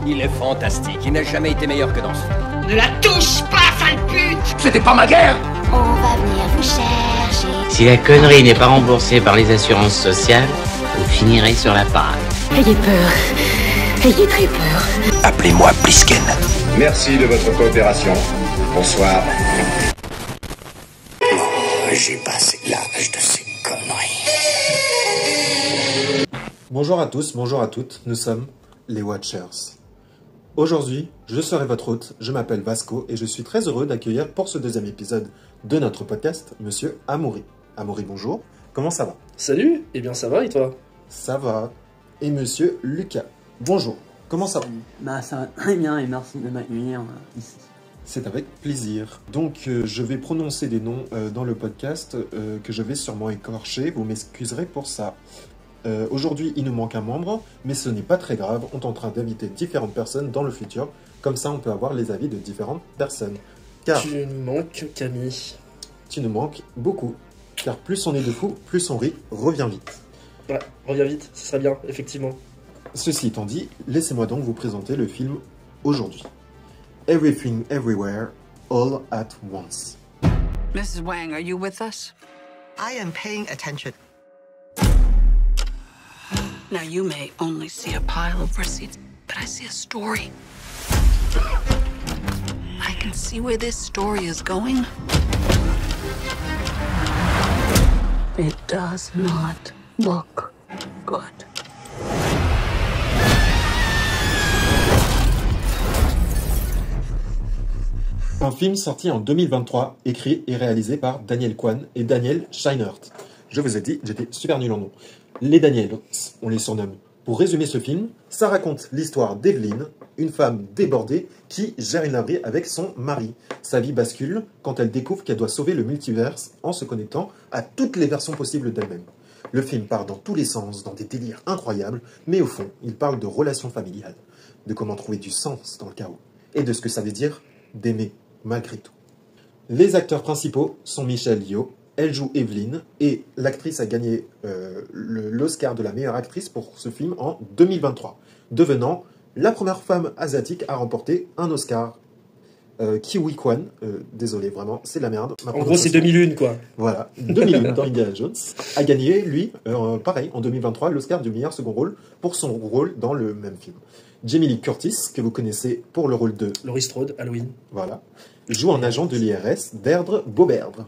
Il est fantastique. Il n'a jamais été meilleur que dans ce film. Ne la touche pas, sale pute! C'était pas ma guerre! On va venir vous chercher. Si la connerie n'est pas remboursée par les assurances sociales, vous finirez sur la parade. Ayez peur. Ayez très peur. Appelez-moi Plisken. Merci de votre coopération. Bonsoir. J'ai passé l'âge de ces conneries. Bonjour à tous, bonjour à toutes, nous sommes les Watchers. Aujourd'hui, je serai votre hôte, je m'appelle Vasco et je suis très heureux d'accueillir pour ce deuxième épisode de notre podcast, Monsieur Amaury. Amaury, bonjour, comment ça va? Salut, eh bien ça va et toi? Ça va. Et Monsieur Lucas, bonjour, comment ça va? Bah ça va très bien et merci de m'accueillir ici. C'est avec plaisir. Donc je vais prononcer des noms dans le podcast que je vais sûrement écorcher, vous m'excuserez pour ça. Aujourd'hui, il nous manque un membre, mais ce n'est pas très grave, on est en train d'inviter différentes personnes dans le futur, comme ça on peut avoir les avis de différentes personnes. Car Tu nous manques, Camille. tu nous manques beaucoup, car plus on est de fous, plus on rit, reviens vite. Ouais, reviens vite, ce serait bien, effectivement. Ceci étant dit, laissez-moi donc vous présenter le film aujourd'hui. Everything Everywhere, All at Once. Mrs. Wang, are you with us? I am paying attention. Now, you may only see a pile of receipts, but I see a story. I can see where this story is going. It does not look good. Un film sorti en 2023, écrit et réalisé par Daniel Kwan et Daniel Scheinert. Je vous ai dit, j'étais super nul en nom. Les Daniels, on les surnomme. Pour résumer ce film, ça raconte l'histoire d'Evelyn, une femme débordée qui gère une laverie avec son mari. Sa vie bascule quand elle découvre qu'elle doit sauver le multiverse en se connectant à toutes les versions possibles d'elle-même. Le film part dans tous les sens, dans des délires incroyables, mais au fond, il parle de relations familiales, de comment trouver du sens dans le chaos, et de ce que ça veut dire d'aimer malgré tout. Les acteurs principaux sont Michelle Yeoh, elle joue Evelyn, et l'actrice a gagné l'Oscar de la meilleure actrice pour ce film en 2023, devenant la première femme asiatique à remporter un Oscar. Kiwi Kwan, désolé vraiment, c'est de la merde. En gros, c'est 2001, quoi. Voilà, 2001 dans Indiana Jones, a gagné, lui, pareil, en 2023, l'Oscar du meilleur second rôle pour son rôle dans le même film. Jamie Lee Curtis, que vous connaissez pour le rôle de Laurie Strode, Halloween. Voilà, joue un agent de l'IRS, Deirdre Beauberdre,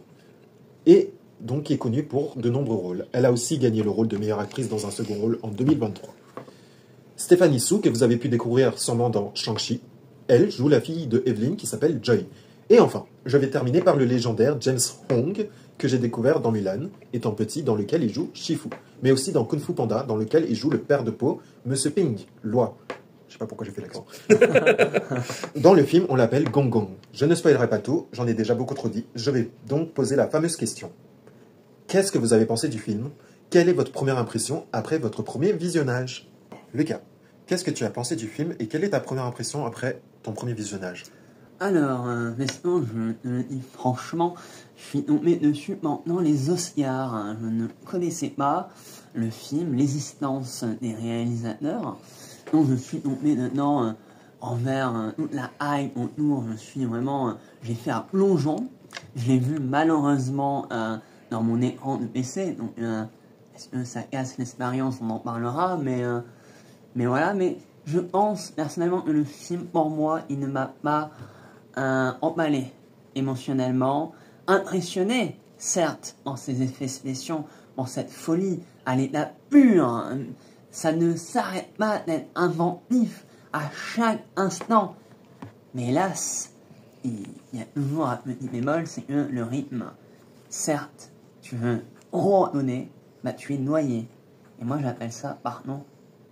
et donc est connue pour de nombreux rôles. Elle a aussi gagné le rôle de meilleure actrice dans un second rôle en 2023. Stephanie Su, que vous avez pu découvrir sûrement dans Shang-Chi, elle joue la fille de Evelyn qui s'appelle Joy. Et enfin, je vais terminer par le légendaire James Hong, que j'ai découvert dans Mulan, étant petit, dans lequel il joue Shifu, mais aussi dans Kung Fu Panda, dans lequel il joue le père de Po, Monsieur Ping, Loi. Je sais pas pourquoi j'ai fait l'accent. Dans le film, on l'appelle Gong Gong. Je ne spoilerai pas tout, j'en ai déjà beaucoup trop dit. Je vais donc poser la fameuse question. Qu'est-ce que vous avez pensé du film? Quelle est votre première impression après votre premier visionnage? Lucas, qu'est-ce que tu as pensé du film et quelle est ta première impression après ton premier visionnage? Alors, maintenant, je te le dis franchement, je suis tombé dessus pendant les Oscars. Hein. Je ne connaissais pas le film, l'existence des réalisateurs. Donc je suis tombé dedans envers toute la hype autour. Je suis vraiment, j'ai fait un plongeon. Je l'ai vu malheureusement dans mon écran de PC. Donc est-ce que ça casse l'expérience? On en parlera. Mais voilà. Mais je pense personnellement que le film, pour moi, il ne m'a pas emballé émotionnellement, impressionné, certes, en ses effets spéciaux, en cette folie à l'état pur. Ça ne s'arrête pas d'être inventif à chaque instant. Mais hélas, il y a toujours un petit bémol, c'est que le rythme, certes, tu veux redonner, bah tu es noyé. Et moi j'appelle ça, pardon,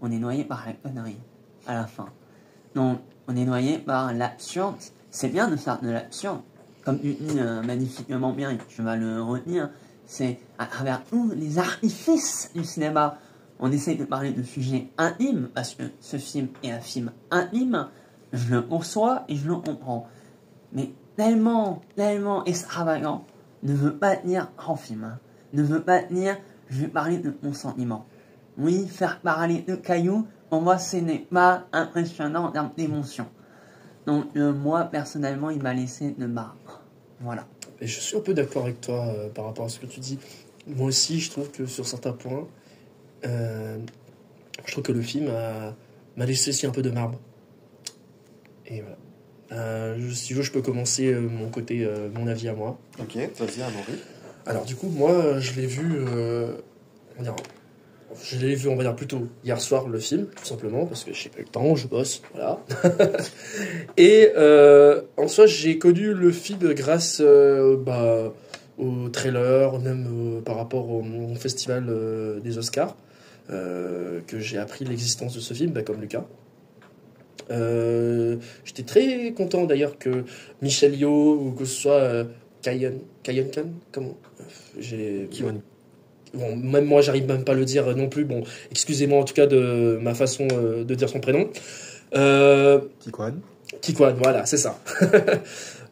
on est noyé par la connerie, à la fin. Donc, on est noyé par l'absurde. C'est bien de faire de l'absurde. Comme tu dis magnifiquement bien, et je vais le retenir, c'est à travers tous les artifices du cinéma. On essaye de parler de sujets intimes, parce que ce film est un film intime, je le conçois et je le comprends. Mais tellement extravagant, ne veut pas tenir grand film, hein. Ne veut pas tenir, je vais parler de mon sentiment. Oui, faire parler de cailloux, pour moi, ce n'est pas impressionnant en termes d'émotion. Donc, moi, personnellement, il m'a laissé de marbre. Voilà. Et je suis un peu d'accord avec toi par rapport à ce que tu dis. Moi aussi, je trouve que sur certains points, je trouve que le film m'a laissé aussi un peu de marbre. Et voilà. Si tu veux, je peux commencer mon avis à moi. Ok, vas-y, Amaury. Alors du coup, moi, je l'ai vu, on va dire plutôt hier soir, le film, tout simplement, parce que j'ai pas eu le temps, je bosse, voilà. Et en soi, j'ai connu le film grâce au trailer, même par rapport au festival des Oscars, que j'ai appris l'existence de ce film, comme Lucas. J'étais très content d'ailleurs que Michelle Yeoh ou que ce soit Kayan Khan, comment bon, même moi j'arrive même pas à le dire non plus, bon excusez-moi en tout cas de ma façon de dire son prénom, Kikwan, voilà, c'est ça.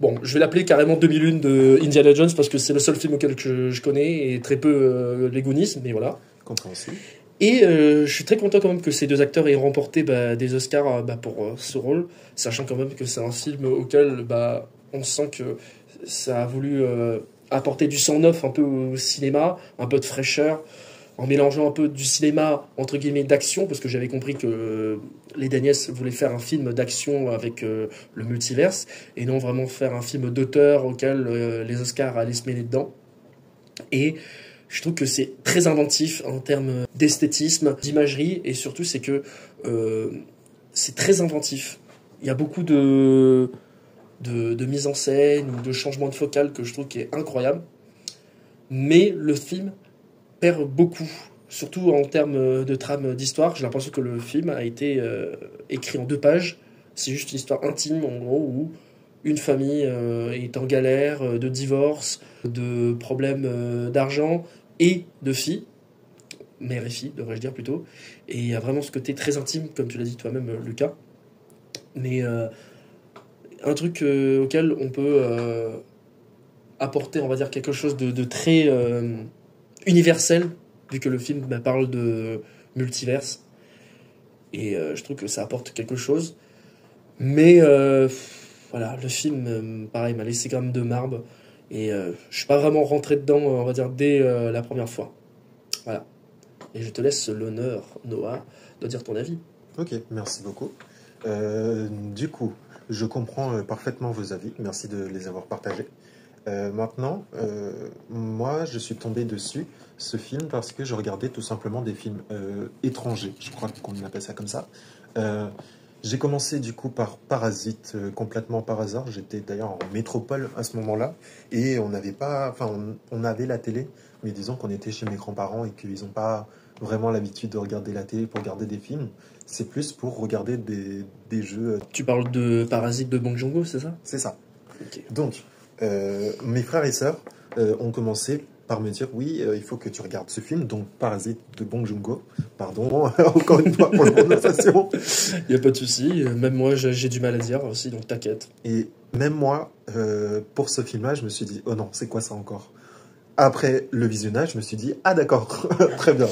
Bon, je vais l'appeler carrément 2001 de Indiana Jones parce que c'est le seul film auquel je connais et très peu les Goonies, mais voilà. Compréhensible. Et je suis très content quand même que ces deux acteurs aient remporté des Oscars pour ce rôle, sachant quand même que c'est un film auquel on sent que ça a voulu apporter du sang neuf un peu au cinéma, un peu de fraîcheur, en mélangeant un peu du cinéma entre guillemets d'action, parce que j'avais compris que les Daniels voulaient faire un film d'action avec le multiverse, et non vraiment faire un film d'auteur auquel les Oscars allaient se mêler dedans. Et je trouve que c'est très inventif en termes d'esthétisme, d'imagerie, et surtout c'est que c'est très inventif. Il y a beaucoup de mise en scène ou de changement de focale que je trouve qui est incroyable. Mais le film perd beaucoup, surtout en termes de trame d'histoire. J'ai l'impression que le film a été écrit en 2 pages. C'est juste une histoire intime, en gros, où une famille est en galère de divorce, de problèmes d'argent et de filles, mère et fille, devrais-je dire plutôt. Et il y a vraiment ce côté très intime, comme tu l'as dit toi-même, Lucas. Mais un truc auquel on peut apporter, on va dire, quelque chose de très universel, vu que le film parle de multiverse. Et je trouve que ça apporte quelque chose. Mais voilà, le film, pareil, m'a laissé quand même de marbre. Et je suis pas vraiment rentré dedans, on va dire, dès la première fois. Voilà. Et je te laisse l'honneur, Noah, de dire ton avis. Ok, merci beaucoup. Du coup, je comprends parfaitement vos avis. Merci de les avoir partagés. Maintenant, moi, je suis tombé dessus, ce film, parce que je regardais tout simplement des films étrangers. Je crois qu'on appelle ça comme ça. J'ai commencé du coup par Parasite, complètement par hasard. J'étais d'ailleurs en métropole à ce moment-là. Et on n'avait pas... Enfin, on avait la télé, mais disons qu'on était chez mes grands-parents et qu'ils n'ont pas vraiment l'habitude de regarder la télé pour regarder des films. C'est plus pour regarder des jeux... Tu parles de Parasite de Bong Joon-ho, c'est ça? C'est ça. Okay. Donc, mes frères et sœurs ont commencé par me dire oui, il faut que tu regardes ce film, donc Parasite de Bong Joon-ho. Pardon, encore une fois pour la prononciation. Il n'y a pas de souci, même moi j'ai du mal à dire aussi, donc t'inquiète. Et même moi, pour ce film-là, je me suis dit oh non, c'est quoi ça encore? Après le visionnage, je me suis dit ah d'accord, très bien,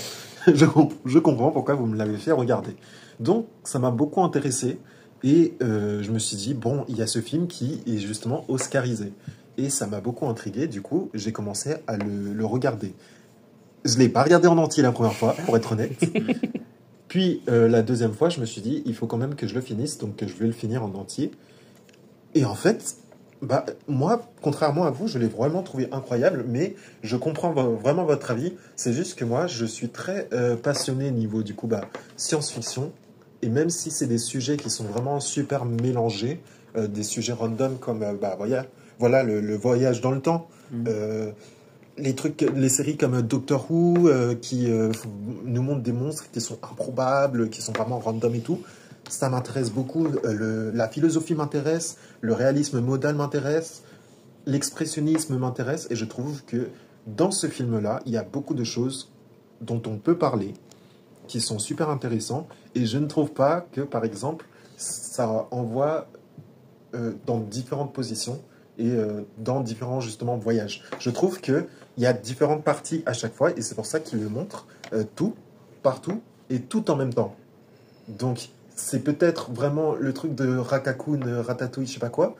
je comprends pourquoi vous me l'avez fait regarder. Donc ça m'a beaucoup intéressé et je me suis dit bon, il y a ce film qui est justement oscarisé. Et ça m'a beaucoup intrigué, du coup, j'ai commencé à le regarder. Je ne l'ai pas regardé en entier la première fois, pour être honnête. Puis, la deuxième fois, je me suis dit, il faut quand même que je le finisse, donc je vais le finir en entier. Et en fait, moi, contrairement à vous, je l'ai vraiment trouvé incroyable, mais je comprends vraiment votre avis. C'est juste que moi, je suis très passionné niveau, du coup, science-fiction. Et même si c'est des sujets qui sont vraiment super mélangés, des sujets random comme, voilà le voyage dans le temps, les séries comme Doctor Who qui nous montrent des monstres qui sont improbables, qui sont vraiment random et tout, ça m'intéresse beaucoup. La philosophie m'intéresse, le réalisme modal m'intéresse, l'expressionnisme m'intéresse, et je trouve que dans ce film-là, il y a beaucoup de choses dont on peut parler, qui sont super intéressants, et je ne trouve pas que, par exemple, ça envoie dans différentes positions et dans différents, justement, voyages. Je trouve qu'il y a différentes parties à chaque fois, et c'est pour ça qu'il le montre tout, partout, et tout en même temps. Donc, c'est peut-être vraiment le truc de Rakakun, Ratatouille, je sais pas quoi.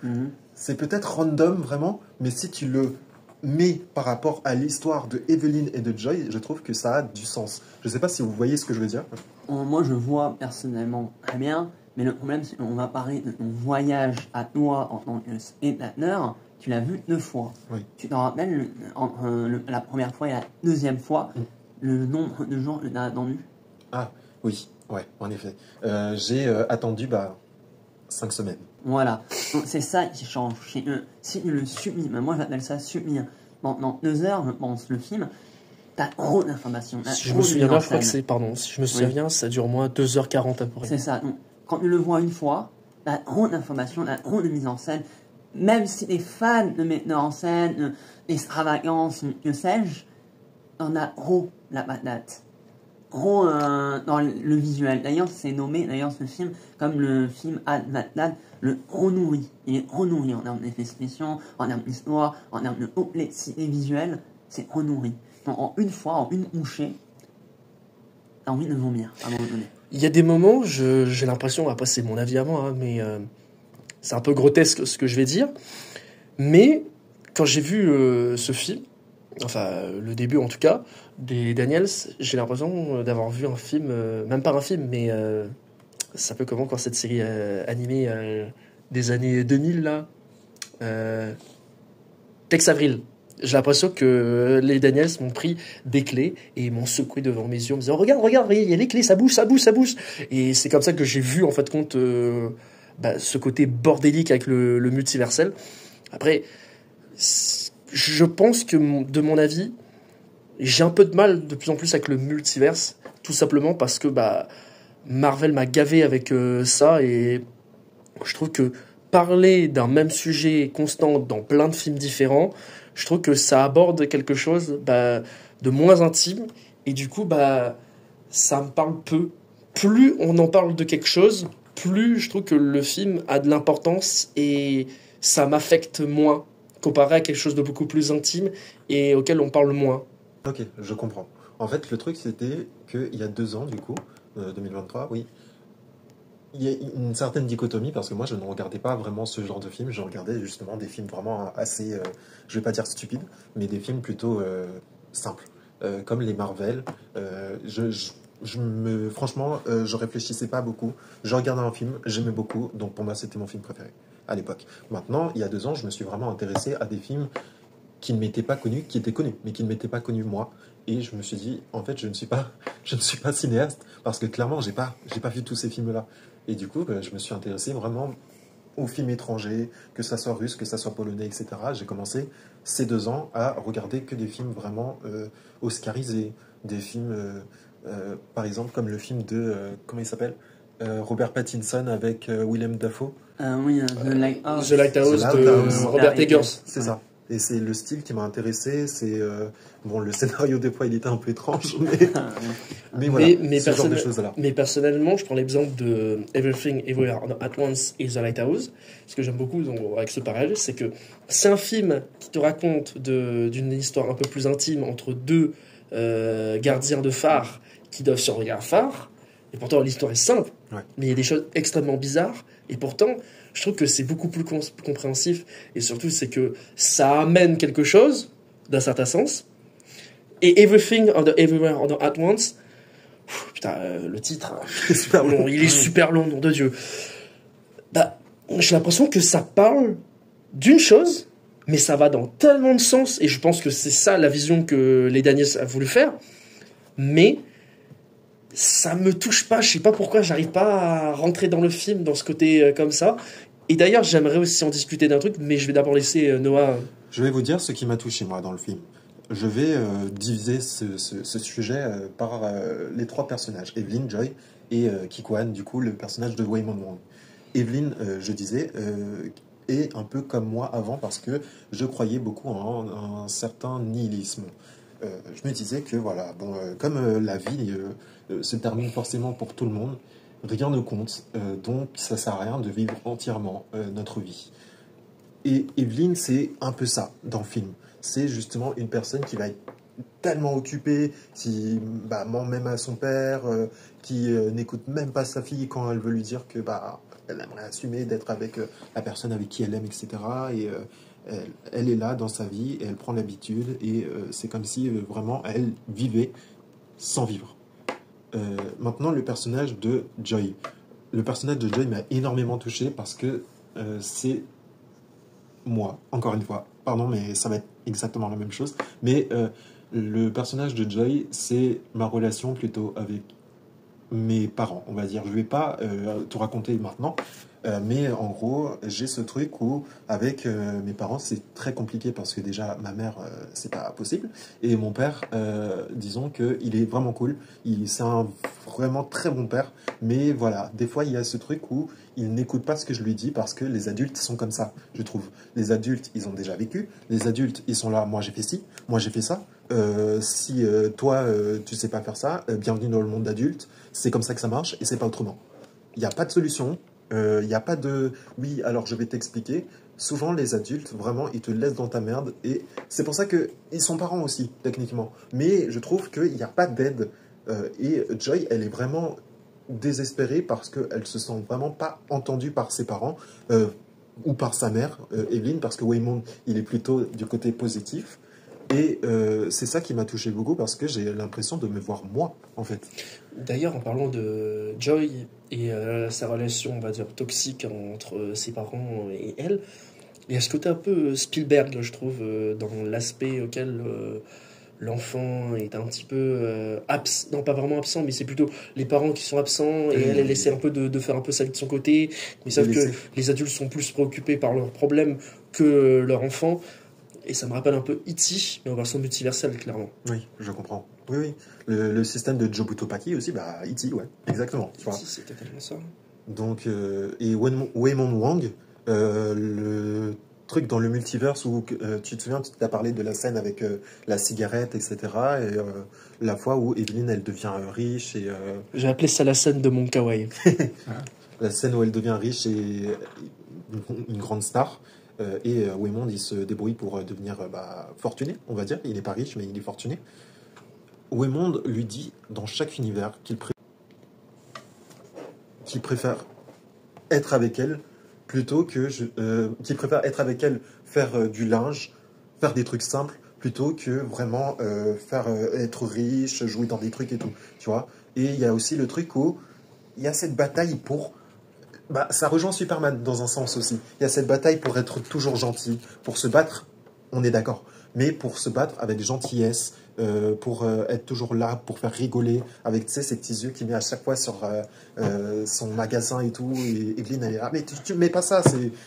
C'est peut-être random, vraiment, mais si tu le mets par rapport à l'histoire de Evelyn et de Joy, je trouve que ça a du sens. Je sais pas si vous voyez ce que je veux dire. Moi, je vois personnellement très bien, mais le problème, c'est qu'on va parler de ton voyage à toi en tant que spectateur. Tu l'as vu 2 fois. Oui. Tu t'en rappelles, la première fois et la deuxième fois, le nombre de jours que tu as attendu? Ah, oui, ouais, en effet. J'ai attendu 5 semaines. Voilà, donc c'est ça qui change. Si tu le subis, moi j'appelle ça subir. Pendant 2 heures, je pense, le film, t'as trop d'informations. Si je me souviens bien, je crois que c'est, pardon, si je me souviens bien, ça dure au moins 2h40 à peu près. C'est ça, donc quand tu le vois une fois, t'as trop d'informations, t'as trop de mise en scène. Même si t'es fan de metteur en scène, d'extravagance, que sais-je, t'en as trop la patate. Trop dans le visuel. D'ailleurs, c'est nommé, ce film, comme le film Ad-Vat-Dad, le renourri. Il est renourri en termes d'effets spéciaux, en termes d'histoire, en termes de complexité visuelle. C'est renourri. Donc, en une fois, en une bouchée, t'as envie de vomir, à un moment donné. Il y a des moments, j'ai l'impression, après c'est mon avis à moi, hein, mais c'est un peu grotesque ce que je vais dire, mais quand j'ai vu ce film, enfin le début en tout cas, des Daniels, j'ai l'impression d'avoir vu un film, même pas un film, mais ça peut comment quand cette série animée des années 2000 là, Tex Avril. J'ai l'impression que les Daniels m'ont pris des clés et m'ont secoué devant mes yeux en me disant regarde, il y a les clés, ça bouge. Et c'est comme ça que j'ai vu en fait compte ce côté bordélique avec le multiversel. Après, je pense que de mon avis, j'ai un peu de mal de plus en plus avec le multiverse, tout simplement parce que Marvel m'a gavé avec ça et je trouve que parler d'un même sujet constant dans plein de films différents, je trouve que ça aborde quelque chose de moins intime et du coup ça me parle peu. Plus on en parle de quelque chose, plus je trouve que le film a de l'importance et ça m'affecte moins comparé à quelque chose de beaucoup plus intime et auquel on parle moins. Ok, je comprends. En fait, le truc c'était qu'il y a 2 ans du coup, 2023, oui, il y a une certaine dichotomie parce que moi je ne regardais pas vraiment ce genre de film, je regardais justement des films vraiment assez, je vais pas dire stupides, mais des films plutôt simples, comme les Marvel. Franchement, je réfléchissais pas beaucoup, je regardais un film, j'aimais beaucoup, donc pour moi c'était mon film préféré à l'époque. Maintenant, il y a 2 ans, je me suis vraiment intéressé à des films qui ne m'étaient pas connus, qui étaient connus, mais qui ne m'étaient pas connus moi. Et je me suis dit, en fait, je ne suis pas cinéaste, parce que clairement, j'ai pas vu tous ces films-là. Et du coup, je me suis intéressé vraiment aux films étrangers, que ça soit russe, que ça soit polonais, etc. J'ai commencé ces 2 ans à regarder que des films vraiment oscarisés, des films, par exemple, comme le film de, comment il s'appelle, Robert Pattinson avec Willem Dafoe. Oui, The Lighthouse. The Lighthouse de Robert Eggers. C'est ça. Et c'est le style qui m'a intéressé. C'est le scénario des fois il était un peu étrange, mais voilà, ce genre de choses-là. Mais personnellement, je prends l'exemple de Everything Everywhere at Once et The Lighthouse. Ce que j'aime beaucoup avec ce parallèle, c'est que c'est un film qui te raconte d'une histoire un peu plus intime entre 2 gardiens de phare qui doivent surveiller un phare. Et pourtant, l'histoire est simple, mais il y a des choses extrêmement bizarres. Et pourtant, je trouve que c'est beaucoup plus compréhensif. Et surtout, c'est que ça amène quelque chose, d'un certain sens. Et Everything Everywhere at Once, le titre, c'est super long. Il est super long, nom de Dieu. J'ai l'impression que ça parle d'une chose, mais ça va dans tellement de sens. Et je pense que c'est ça la vision que les Daniels a voulu faire. Mais ça me touche pas, je sais pas pourquoi, j'arrive pas à rentrer dans le film, dans ce côté comme ça. Et d'ailleurs, j'aimerais aussi en discuter d'un truc, mais je vais d'abord laisser Noah. Je vais vous dire ce qui m'a touché, moi, dans le film. Je vais diviser ce sujet par les 3 personnages, Evelyn, Joy et Kikuan, du coup, le personnage de Waymond Wong. Evelyn, je disais, est un peu comme moi avant, parce que je croyais beaucoup en un certain nihilisme. Je me disais que voilà, comme la vie se termine forcément pour tout le monde, rien ne compte, donc ça sert à rien de vivre entièrement notre vie. Et Evelyn, c'est un peu ça dans le film. C'est justement une personne qui va être tellement occupé, qui ment même à son père, qui n'écoute même pas sa fille quand elle veut lui dire que elle aimerait assumer d'être avec la personne avec qui elle aime, etc. Et elle est là dans sa vie et elle prend l'habitude et c'est comme si vraiment elle vivait sans vivre. Maintenant, le personnage de Joy. Le personnage de Joy m'a énormément touché parce que c'est moi, encore une fois. Pardon, mais ça va être exactement la même chose. Mais le personnage de Joy, c'est ma relation plutôt avec mes parents, on va dire. Je vais pas tout raconter maintenant, mais en gros, j'ai ce truc où avec mes parents, c'est très compliqué parce que déjà, ma mère, c'est pas possible. Et mon père, disons qu'il est vraiment cool. C'est un vraiment très bon père. Mais voilà, des fois, il y a ce truc où il n'écoute pas ce que je lui dis parce que les adultes sont comme ça, je trouve. Les adultes, ils ont déjà vécu. Les adultes, ils sont là, moi j'ai fait ci, moi j'ai fait ça. Si toi, tu sais pas faire ça, bienvenue dans le monde d'adulte. C'est comme ça que ça marche et c'est pas autrement. Il n'y a pas de solution. Il n'y a pas de « oui, alors je vais t'expliquer ». Souvent, les adultes, vraiment, ils te laissent dans ta merde. Et c'est pour ça qu'ils sont parents aussi, techniquement. Mais je trouve qu'il n'y a pas d'aide. Et Joy, elle est vraiment désespérée parce qu'elle se sent vraiment pas entendue par ses parents ou par sa mère, Evelyn, parce que Waymond, il est plutôt du côté positif. Et c'est ça qui m'a touché beaucoup parce que j'ai l'impression de me voir moi, en fait. D'ailleurs, en parlant de Joy et sa relation, on va dire, toxique entre ses parents et elle, il y a ce côté un peu Spielberg, je trouve, dans l'aspect auquel l'enfant est un petit peu non pas vraiment absent, mais c'est plutôt les parents qui sont absents et elle essaie un peu de faire un peu sa vie de son côté, mais sauf que les adultes sont plus préoccupés par leurs problèmes que leur enfant. Et ça me rappelle un peu E.T., mais en version multiverselle, clairement. Oui, je comprends. Oui, oui. Le système de Jobutopaki aussi, E.T., ouais, exactement. E.T., c'est totalement ça. Donc, et Waymond Wang, le truc dans le multiverse où tu te souviens, tu t'as parlé de la scène avec la cigarette, etc. Et la fois où Evelyn, elle devient riche. Et j'ai appelé ça la scène de mon kawaii. La scène où elle devient riche et une grande star. Et Waymond, il se débrouille pour devenir fortuné, on va dire. Il n'est pas riche, mais il est fortuné. Waymond lui dit, dans chaque univers, qu'il préfère être avec elle plutôt que... qu'il préfère être avec elle, faire du linge, faire des trucs simples, plutôt que vraiment être riche, jouer dans des trucs et tout, tu vois. Et il y a aussi le truc où il y a cette bataille pour... ça rejoint Superman dans un sens aussi. Il y a cette bataille pour être toujours gentil, pour se battre, on est d'accord, mais pour se battre avec gentillesse, pour être toujours là, pour faire rigoler, avec ces petits yeux qu'il met à chaque fois sur son magasin et tout. Et Evelyn, elle est là, mais tu mets pas ça,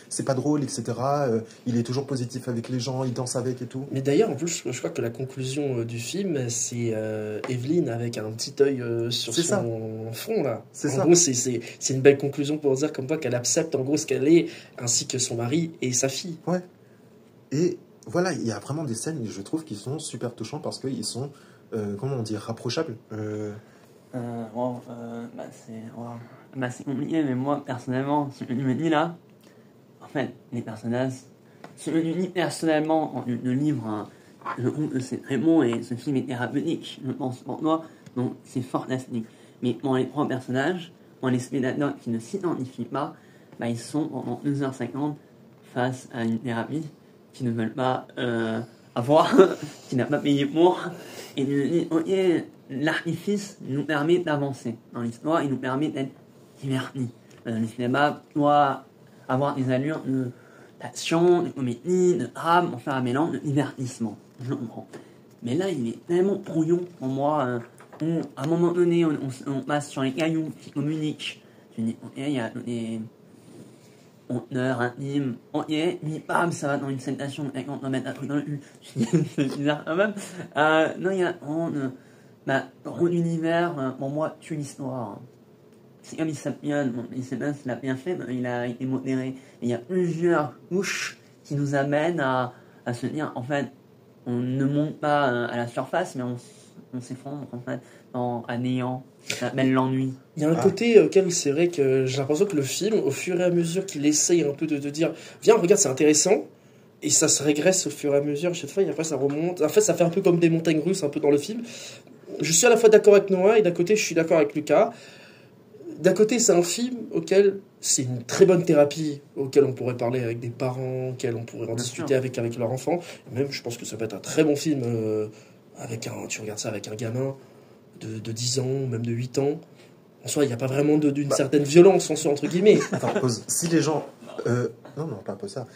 c'est pas drôle, etc. Il est toujours positif avec les gens, il danse avec et tout. Mais d'ailleurs, en plus, je crois que la conclusion du film, c'est Evelyn avec un petit œil sur son front, là. En gros, c'est une belle conclusion pour dire comme quoi qu'elle accepte en gros ce qu'elle est, ainsi que son mari et sa fille. Ouais. Et voilà, il y a vraiment des scènes, je trouve, qui sont super touchantes parce qu'ils sont, comment on dit, rapprochables. C'est compliqué, mais moi, personnellement, ce que je me dis là, en fait, les personnages, ce que je dis personnellement, le livre, je trouve que c'est très bon et ce film est thérapeutique, je pense, pour moi, donc c'est fantastique. Mais pour les trois personnages, pour les spectateurs qui ne s'identifient pas, ils sont pendant 2h50 face à une thérapie qui ne veulent pas avoir, qui n'a pas payé pour. Et l'artifice nous permet d'avancer dans l'histoire, il nous permet d'être divertis. Le cinéma doit avoir des allures d'action, de comédie, de drame, enfin un mélange de divertissement. Je comprends. Mais là, il est tellement brouillon pour moi. À un moment donné, on passe sur les cailloux qui communiquent. Je dis, il y a des conteneurs intimes, mais bam, ça va dans une citation, et quand on met un truc dans le cul, c'est bizarre quand même. Non, il y a dans l'univers, pour moi, tue l'histoire. C'est comme Inception, Inception l'a bien fait, il a été modéré. Et il y a plusieurs couches qui nous amènent à se dire, en fait, on ne monte pas à la surface, mais on s'effondre, en fait, à néant. Ça s'appelle l'ennui. Il y a un côté auquel c'est vrai que j'ai l'impression que le film, au fur et à mesure qu'il essaye un peu de dire « Viens, regarde, c'est intéressant », et ça se régresse au fur et à mesure chaque fois, et après ça remonte. En fait, ça fait un peu comme des montagnes russes, un peu dans le film. Je suis à la fois d'accord avec Noah, et d'un côté, je suis d'accord avec Lucas. D'un côté, c'est un film auquel c'est une très bonne thérapie, auquel on pourrait parler avec des parents, auquel on pourrait en discuter avec leur enfant. Et même, je pense que ça peut être un très bon film, tu regardes ça avec un gamin de 10 ans, même de 8 ans. En soi, il n'y a pas vraiment d'une certaine violence, en soi, entre guillemets. Attends, pause. Si les gens... non, pas pause ça.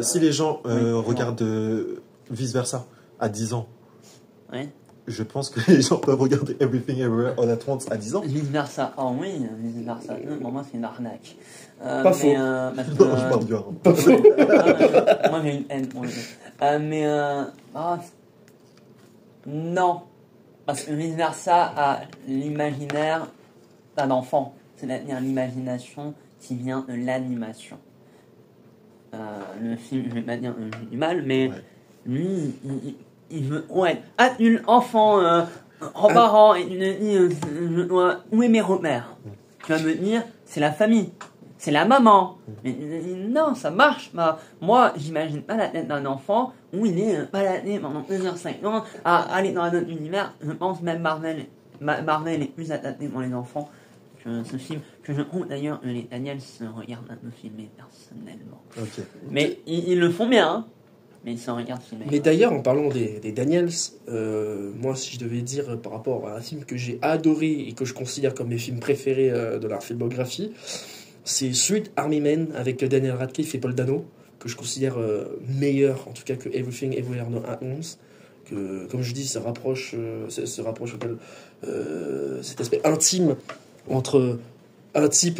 Si les gens regardent vice-versa à 10 ans, Ouais. je pense que les gens peuvent regarder Everything Everywhere All At Once à 10 ans. Vice-versa. Oh oui, vice-versa. Non, pour moi, c'est une arnaque. Pas faux. Non, je parle bien. Pas faux. Moi, j'ai une haine pour non. Parce que vice-versa a l'imaginaire d'un enfant. C'est-à-dire l'imagination qui vient de l'animation. Le film, je vais pas dire j'ai du mal, mais lui, il veut être adulte, enfant, parent, et il me dit je dois où est mes repères. Tu vas me dire, c'est la famille, c'est la maman. Mais non, ça marche pas. Moi, j'imagine pas la tête d'un enfant où il est baladé pendant 2h50 à aller dans un autre univers. Je pense même Marvel est plus adapté pour les enfants que ce film, que je trouve d'ailleurs les Daniels se regardent un peu filmer personnellement. Okay. Mais ils le font bien, hein. Mais ils se regardent filmer. Mais d'ailleurs, en parlant des Daniels, moi, si je devais dire par rapport à un film que j'ai adoré et que je considère comme mes films préférés de leur filmographie, c'est Sweet Army Men avec Daniel Radcliffe et Paul Dano, que je considère meilleur, en tout cas, que Everything Everywhere All At Once. Que, comme je dis, se rapproche auquel cet aspect intime entre un type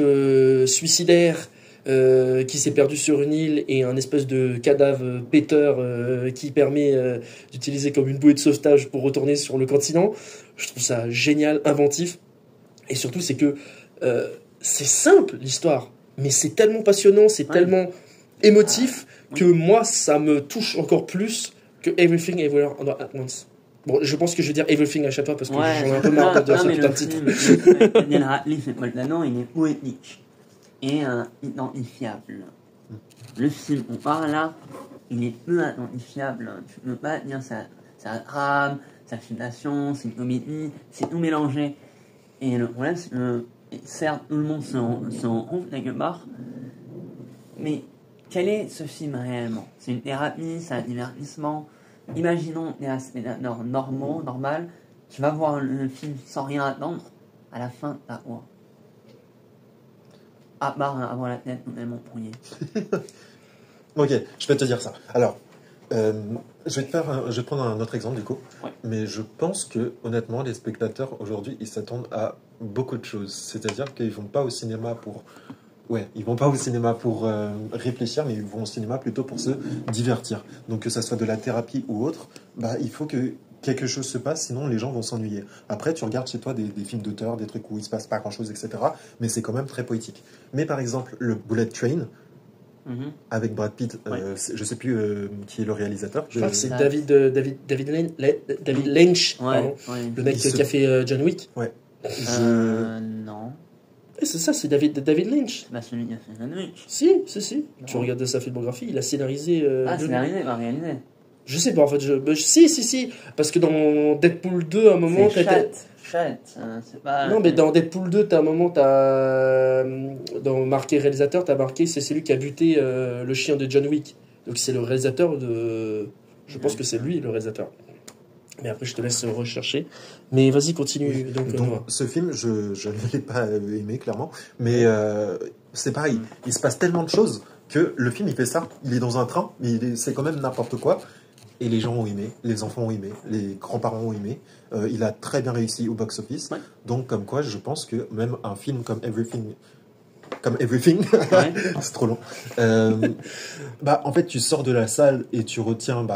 suicidaire qui s'est perdu sur une île et un espèce de cadavre péteur qui permet d'utiliser comme une bouée de sauvetage pour retourner sur le continent. Je trouve ça génial, inventif. Et surtout, c'est que c'est simple l'histoire, mais c'est tellement passionnant, c'est tellement émotif que moi, ça me touche encore plus que Everything Everywhere All At Once. Bon, je pense que je vais dire Everything à chaque fois parce que j'en ai un peu marre de ce putain de titre. Daniel Radcliffe et Paul Dano, il est poétique et identifiable. Le film qu'on parle là, il est peu identifiable. Tu peux pas dire c'est un drame, c'est une fiction, c'est une comédie, c'est tout mélangé. Et le problème, c'est que certes, tout le monde se rend compte quelque part, mais quel est ce film réellement? C'est une thérapie, c'est un divertissement. Imaginons des aspects normaux, normal. Tu vas voir le film sans rien attendre. À la fin, t'as quoi? À part avoir la tête totalement brouillée. Ok, je vais te dire ça. Alors, je vais prendre un autre exemple du coup. Ouais. Mais je pense que, honnêtement, les spectateurs aujourd'hui, ils s'attendent à beaucoup de choses. C'est-à-dire qu'ils vont pas au cinéma pour... Ouais, ils vont pas au cinéma pour réfléchir, mais ils vont au cinéma plutôt pour se divertir. Donc que ça soit de la thérapie ou autre, il faut que quelque chose se passe, sinon les gens vont s'ennuyer. Après, tu regardes chez toi des films d'auteur, des trucs où il se passe pas grand-chose, etc. Mais c'est quand même très poétique. Mais par exemple, le Bullet Train, avec Brad Pitt, je sais plus qui est le réalisateur. Je crois que c'est David Lynch, le mec qui a fait John Wick. Ouais. Non. Et c'est ça, c'est David Lynch. Bah, celui qui a fait John Wick. Si. Tu regardes sa filmographie, il a scénarisé. Scénarisé, il va réaliser. Je sais pas, en fait. Si. Parce que dans Deadpool 2, à un moment. C'est pas. Non, mais dans Deadpool 2, t'as un moment, dans marqué réalisateur, t'as marqué c'est celui qui a buté le chien de John Wick. Donc c'est le réalisateur de. Je pense que c'est lui le réalisateur. Mais après, je te laisse rechercher. Mais vas-y, continue. Donc, ce film, je ne l'ai pas aimé, clairement. Mais c'est pareil. Il se passe tellement de choses que le film, il fait ça. Il est dans un train, mais c'est quand même n'importe quoi. Et les gens ont aimé, les enfants ont aimé, les grands-parents ont aimé. Il a très bien réussi au box-office. Ouais. Donc, comme quoi, je pense que même un film comme Everything... c'est trop long. En fait, tu sors de la salle et tu retiens 1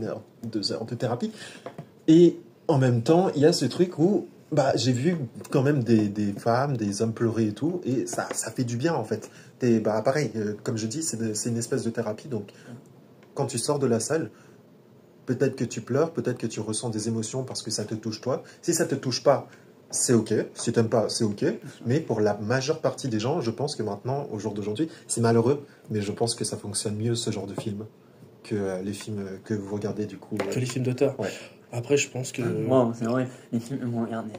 heure, 2 heures de thérapie. Et en même temps, il y a ce truc où j'ai vu quand même des femmes, des hommes pleurer et tout, et ça fait du bien en fait. Pareil, comme je dis, c'est une espèce de thérapie. Donc, quand tu sors de la salle, peut-être que tu pleures, peut-être que tu ressens des émotions parce que ça te touche toi. Si ça te touche pas, c'est ok. Si t'aimes pas, c'est ok. Mais pour la majeure partie des gens, je pense que maintenant, au jour d'aujourd'hui, c'est malheureux, mais je pense que ça fonctionne mieux ce genre de film. que les films que vous regardez du coup. Que les films d'auteur. Ouais. Après, je pense que. Wow, c'est vrai, les films, vous regardez.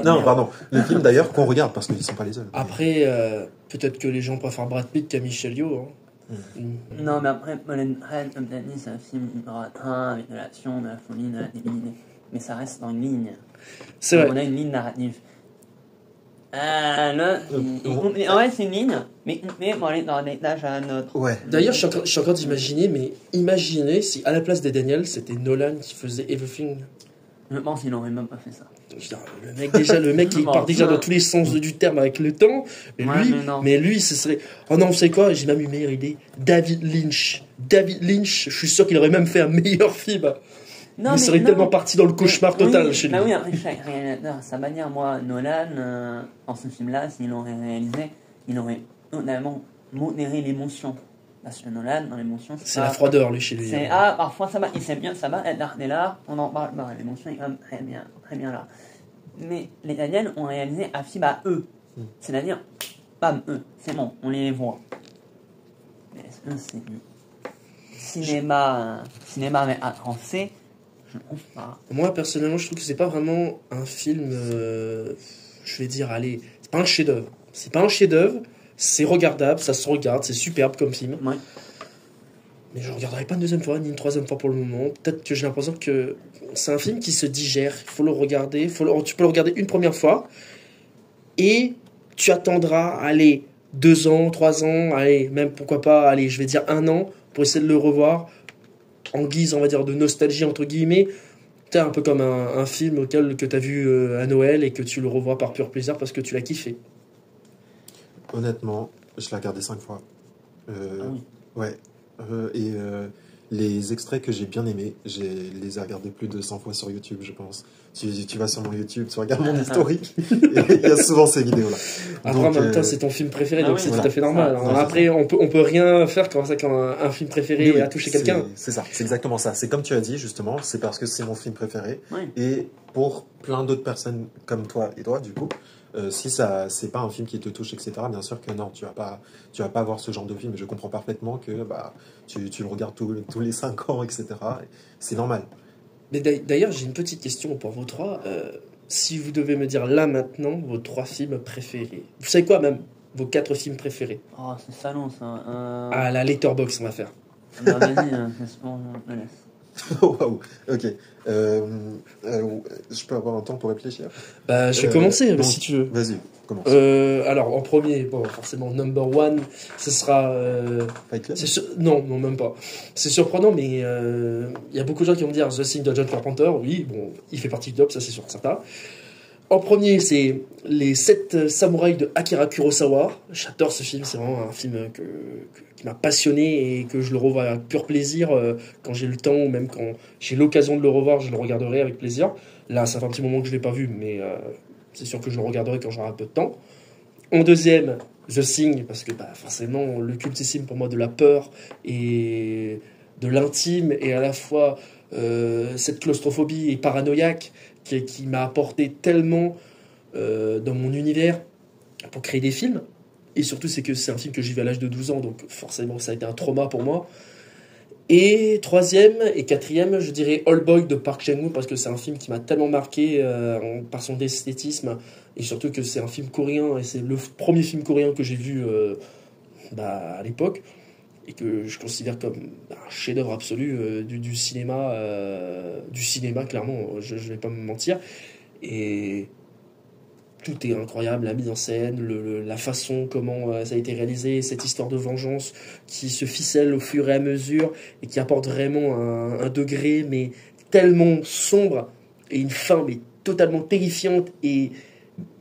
Non, pardon. Les films d'ailleurs qu'on regarde parce qu'ils sont pas les seuls. Après, peut-être que les gens préfèrent Brad Pitt qu'à Michel Yeoh. Hein. Non, mais après, Mulholland Drive, comme tu as dit, c'est un film ultra avec de l'action, de la folie, de la débilité. Mais ça reste dans une ligne. C'est vrai. On a une ligne narrative. Là, en vrai, c'est une ligne, mais on est dans un étage à un autre. Ouais. D'ailleurs, je suis encore d'imaginer, mais imaginez si à la place des Daniels, c'était Nolan qui faisait Everything. Je pense qu'il n'aurait même pas fait ça. Le mec il part déjà dans tous les sens du terme avec le temps. Mais Ouais, lui, mais lui, ce serait. Oh non, vous savez quoi? J'ai même une meilleure idée. David Lynch. David Lynch, je suis sûr qu'il aurait même fait un meilleur film. Il serait tellement parti dans le cauchemar total chez lui. Bah oui, après, chaque réalisateur à sa manière. Moi, Nolan, dans ce film-là, s'il l'aurait réalisé, il aurait notamment modéré l'émotion. Parce que Nolan, dans l'émotion, c'est la froideur, lui, chez lui. C'est, parfois ça va, il sait bien, ça va être l'art des l'arts, on en parle, l'émotion est quand même très bien là. Mais les Daniels ont réalisé un film à eux. C'est-à-dire, bam, eux, c'est bon, on les voit. Mais est-ce que c'est du cinéma mais avancé? Je ne trouve pas. Moi, personnellement, je trouve que c'est pas vraiment un film, je vais dire, allez, c'est pas un chef-d'œuvre. C'est pas un chef-d'œuvre. C'est regardable, ça se regarde, c'est superbe comme film. Ouais. Mais je ne regarderai pas une deuxième fois, ni une troisième fois pour le moment. Peut-être que j'ai l'impression que c'est un film qui se digère. Il faut le regarder. Tu peux le regarder une première fois. Et tu attendras, allez, 2 ans, 3 ans, allez, même pourquoi pas, allez, je vais dire 1 an, pour essayer de le revoir en guise, on va dire, de nostalgie, entre guillemets. C'est un peu comme un film que tu as vu à Noël et que tu le revois par pur plaisir parce que tu l'as kiffé. Honnêtement, je l'ai regardé 5 fois. Oui. Ouais. Les extraits que j'ai bien aimés, je les ai regardés plus de 100 fois sur YouTube, je pense. Tu vas sur mon YouTube, tu regardes mon historique, et il y a souvent ces vidéos-là. Après, en même temps, c'est ton film préféré, donc c'est tout à fait normal. Ça, après, on peut rien faire quand un film préféré a touché quelqu'un. C'est ça, c'est exactement ça. C'est comme tu as dit, justement, c'est parce que c'est mon film préféré. Oui. Et pour plein d'autres personnes comme toi et toi, du coup, si ça c'est pas un film qui te touche, etc., bien sûr que non, tu vas pas voir ce genre de film. Je comprends parfaitement que tu le regardes tous les 5 ans, etc. C'est normal. Mais d'ailleurs, j'ai une petite question pour vous trois. Si vous devez me dire là maintenant vos 3 films préférés, vous savez quoi, même vos 4 films préférés. Oh, c'est salon ça. Ah, la Letterboxd, on va faire. Bah, vas-y, c'est bon, je me laisse. Waouh, ok. Je peux avoir un temps pour réfléchir? Je vais commencer, si tu veux. Vas-y, commence. Alors, en premier, forcément, number 1, ce sera... Fight Club? Non, même pas. C'est surprenant, mais il y a beaucoup de gens qui vont me dire The Thing de John Carpenter. Oui, bon, il fait partie du top, ça c'est sûr, certain. En premier, c'est Les 7 samouraïs de Akira Kurosawa. J'adore ce film, c'est vraiment un film qui m'a passionné et que je le revois avec pur plaisir quand j'ai le temps ou même quand j'ai l'occasion de le revoir, je le regarderai avec plaisir. Là, ça fait un petit moment que je ne l'ai pas vu, mais c'est sûr que je le regarderai quand j'aurai un peu de temps. En deuxième, The Thing, parce que forcément, le cultissime pour moi de la peur et de l'intime et à la fois cette claustrophobie et paranoïaque qui m'a apporté tellement dans mon univers pour créer des films. Et surtout, c'est que c'est un film que j'ai vu à l'âge de 12 ans, donc forcément, ça a été un trauma pour moi. Et troisième et quatrième, je dirais Old Boy de Park Chan-wook, parce que c'est un film qui m'a tellement marqué par son esthétisme, et surtout que c'est un film coréen, et c'est le premier film coréen que j'ai vu à l'époque, et que je considère comme un chef-d'œuvre absolu du cinéma, clairement, je ne vais pas me mentir. Et tout est incroyable, la mise en scène, la façon comment ça a été réalisé, cette histoire de vengeance qui se ficelle au fur et à mesure et qui apporte vraiment un degré mais tellement sombre et une fin mais totalement terrifiante et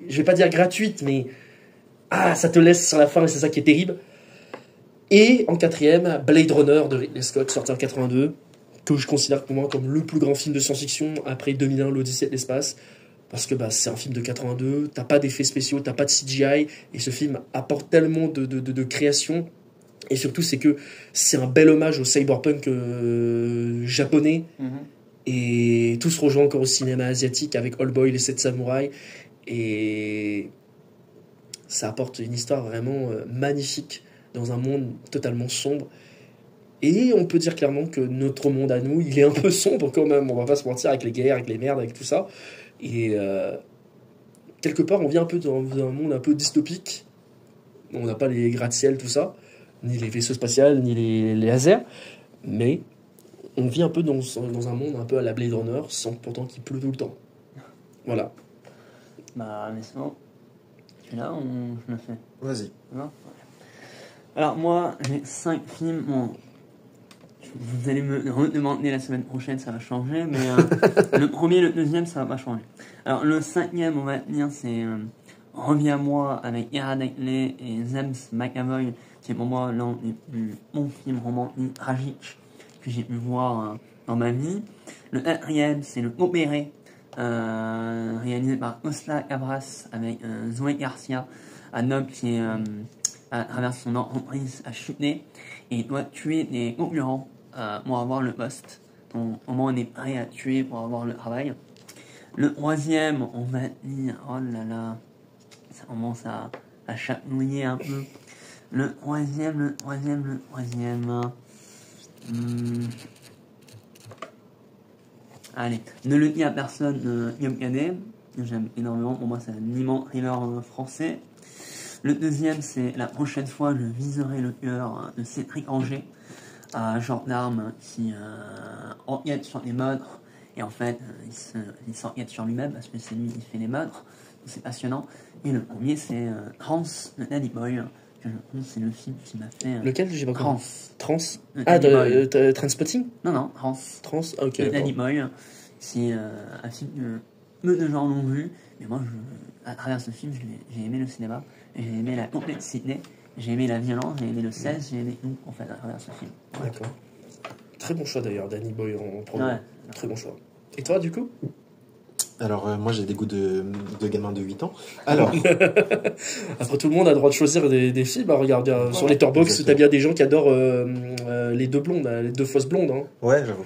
je vais pas dire gratuite mais ça te laisse sur la fin et c'est ça qui est terrible. Et en quatrième, Blade Runner de Ridley Scott, sorti en 82, que je considère pour moi comme le plus grand film de science-fiction après 2001, l'Odyssée de l'espace. Parce que c'est un film de 82, t'as pas d'effets spéciaux, t'as pas de CGI, et ce film apporte tellement de création. Et surtout, c'est que c'est un bel hommage au cyberpunk japonais. Et tout se rejoint encore au cinéma asiatique avec Old Boy, les 7 samouraïs. Et ça apporte une histoire vraiment magnifique dans un monde totalement sombre. Et on peut dire clairement que notre monde à nous, il est un peu sombre quand même. On va pas se mentir, avec les guerres, avec les merdes, avec tout ça. Et quelque part, on vit un peu dans un monde un peu dystopique. On n'a pas les gratte-ciel, tout ça, ni les vaisseaux spatials, ni les lasers. Mais on vit un peu dans un monde un peu à la Blade Runner, sans pourtant qu'il pleut tout le temps. Voilà. Bah, mais c'est bon. Tu es là ou je le fais? Vas-y. Non. Alors, moi, j'ai 5 films. Bon, vous allez me redemander la semaine prochaine, ça va changer, mais le premier et le deuxième, ça va pas changer. Alors, le cinquième, on va dire, c'est Reviens-moi avec Keira Knightley et James McAvoy. C'est pour moi l'un des plus bons films romantiques tragiques que j'ai pu voir dans ma vie. Le quatrième, c'est Le Coopéré, réalisé par Costa Gavras avec Zoé Garcia, un homme qui à travers son entreprise a chuté et doit tuer des concurrents pour avoir le poste. Donc, au moins, on est prêt à tuer pour avoir le travail. Le troisième, on va dire, oh là là, ça commence à chatouiller un peu. Le troisième. Allez, Ne le dis à personne, Guillaume Canet, que j'aime énormément. Pour moi, c'est un immense thriller français. Le deuxième, c'est La prochaine fois, je viserai le cœur de Cédric Angers, un gendarme qui enquête sur les meurtres. Et en fait, il s'enquête sur lui-même parce que c'est lui qui fait les meurtres. C'est passionnant. Et le premier, c'est Trans de Danny Boyle. Que je pense c'est le film qui m'a fait. Lequel? J'ai pas compris. Trans. Trainspotting? Non, Trans. Ok. De Danny Boyle. C'est un film que peu de gens l'ont vu. Mais moi, à travers ce film, j'ai aimé le cinéma. J'ai aimé la complexité. J'ai aimé la violence. J'ai aimé le sexe. J'ai aimé tout, en fait, à travers ce film. Ouais. D'accord. Très bon choix d'ailleurs, Danny Boyle en premier. Ouais. Très bon choix. Et toi, du coup? Alors, moi, j'ai des goûts de gamin de 8 ans. Alors, après, tout le monde a le droit de choisir des films à regarder. Sur Letterboxd, t'as bien des gens qui adorent les deux blondes, les deux fausses blondes. Hein. Ouais, j'avoue.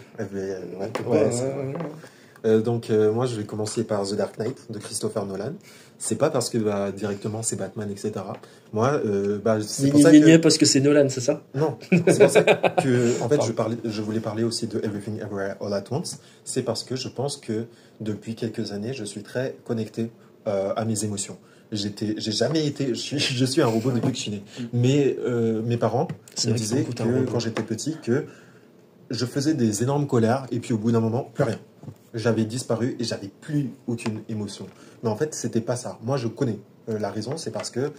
Donc, moi, je vais commencer par The Dark Knight de Christopher Nolan. C'est pas parce que directement c'est Batman, etc. Moi, c'est pour ça que... parce que c'est Nolan, c'est ça? Non, c'est pour ça que, en fait, je voulais parler aussi de Everything Everywhere All at Once. C'est parce que je pense que depuis quelques années, je suis très connecté à mes émotions. J'ai jamais été, je suis un robot depuis que je suis né. Mais mes parents me disaient que quand j'étais petit, que je faisais des énormes colères et puis au bout d'un moment, plus rien. J'avais disparu et j'avais plus aucune émotion. Mais en fait, c'était pas ça. Moi, je connais la raison, c'est parce que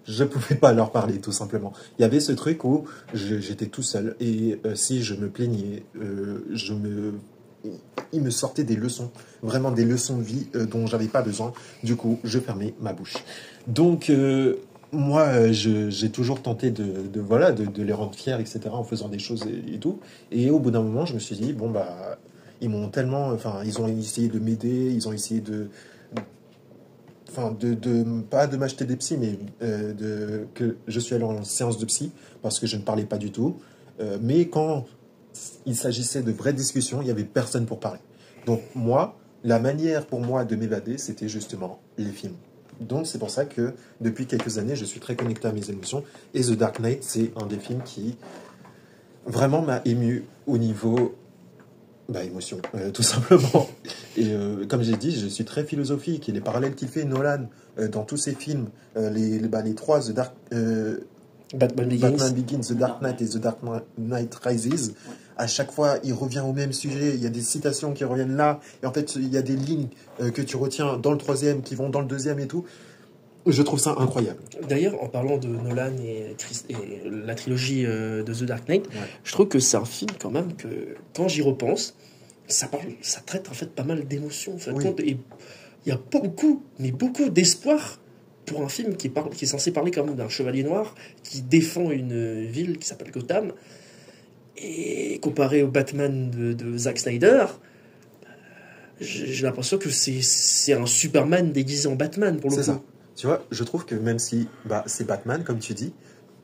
je pouvais pas leur parler, tout simplement. Il y avait ce truc où j'étais tout seul et si je me plaignais, il me sortait des leçons, vraiment des leçons de vie dont j'avais pas besoin. Du coup, je fermais ma bouche. Donc, moi, j'ai toujours tenté de les rendre fiers, etc., en faisant des choses et tout. Et au bout d'un moment, je me suis dit, bon, bah, ils m'ont tellement... Enfin, ils ont essayé de m'aider, ils ont essayé pas de m'acheter des psys, mais que je suis allé en séance de psy, parce que je ne parlais pas du tout. Mais quand il s'agissait de vraies discussions, il n'y avait personne pour parler. Donc, moi, la manière pour moi de m'évader, c'était justement les films. Donc c'est pour ça que depuis quelques années, je suis très connecté à mes émotions. Et The Dark Knight, c'est un des films qui vraiment m'a ému au niveau émotion, tout simplement. Et comme j'ai dit, je suis très philosophique. Et les parallèles qu'il fait Nolan dans tous ses films, les trois, Batman Begins, The Dark Knight et The Dark Knight Rises, à chaque fois, il revient au même sujet. Il y a des citations qui reviennent là. Et en fait, il y a des lignes que tu retiens dans le troisième, qui vont dans le deuxième et tout. Je trouve ça incroyable. D'ailleurs, en parlant de Nolan et la trilogie de The Dark Knight, je trouve que c'est un film quand même que, quand j'y repense, ça traite en fait pas mal d'émotions. En fait, et il y a beaucoup d'espoir pour un film qui est censé parler quand même d'un chevalier noir qui défend une ville qui s'appelle Gotham. Et comparé au Batman de Zack Snyder, j'ai l'impression que c'est un Superman déguisé en Batman pour le coup. C'est ça. Tu vois, je trouve que même si c'est Batman, comme tu dis,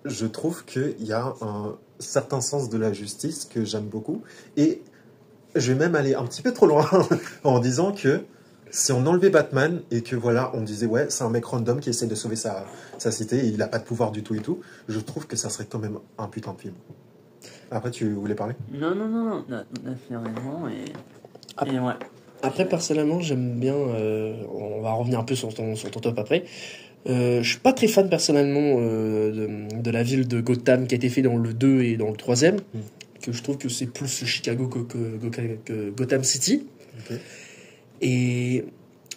je trouve qu'il y a un certain sens de la justice que j'aime beaucoup. Et je vais même aller un petit peu trop loin en disant que si on enlevait Batman et que voilà, on disait ouais, c'est un mec random qui essaie de sauver sa cité et il n'a pas de pouvoir du tout et tout, je trouve que ça serait quand même un putain de film. Après, tu voulais parler? Non, t'as tout à fait raison. Et ouais. Après, personnellement, j'aime bien. On va revenir un peu sur ton top après. Je suis pas très fan personnellement de la ville de Gotham qui a été fait dans le 2 et dans le 3e. Que je trouve que c'est plus Chicago que Gotham City. Okay. Et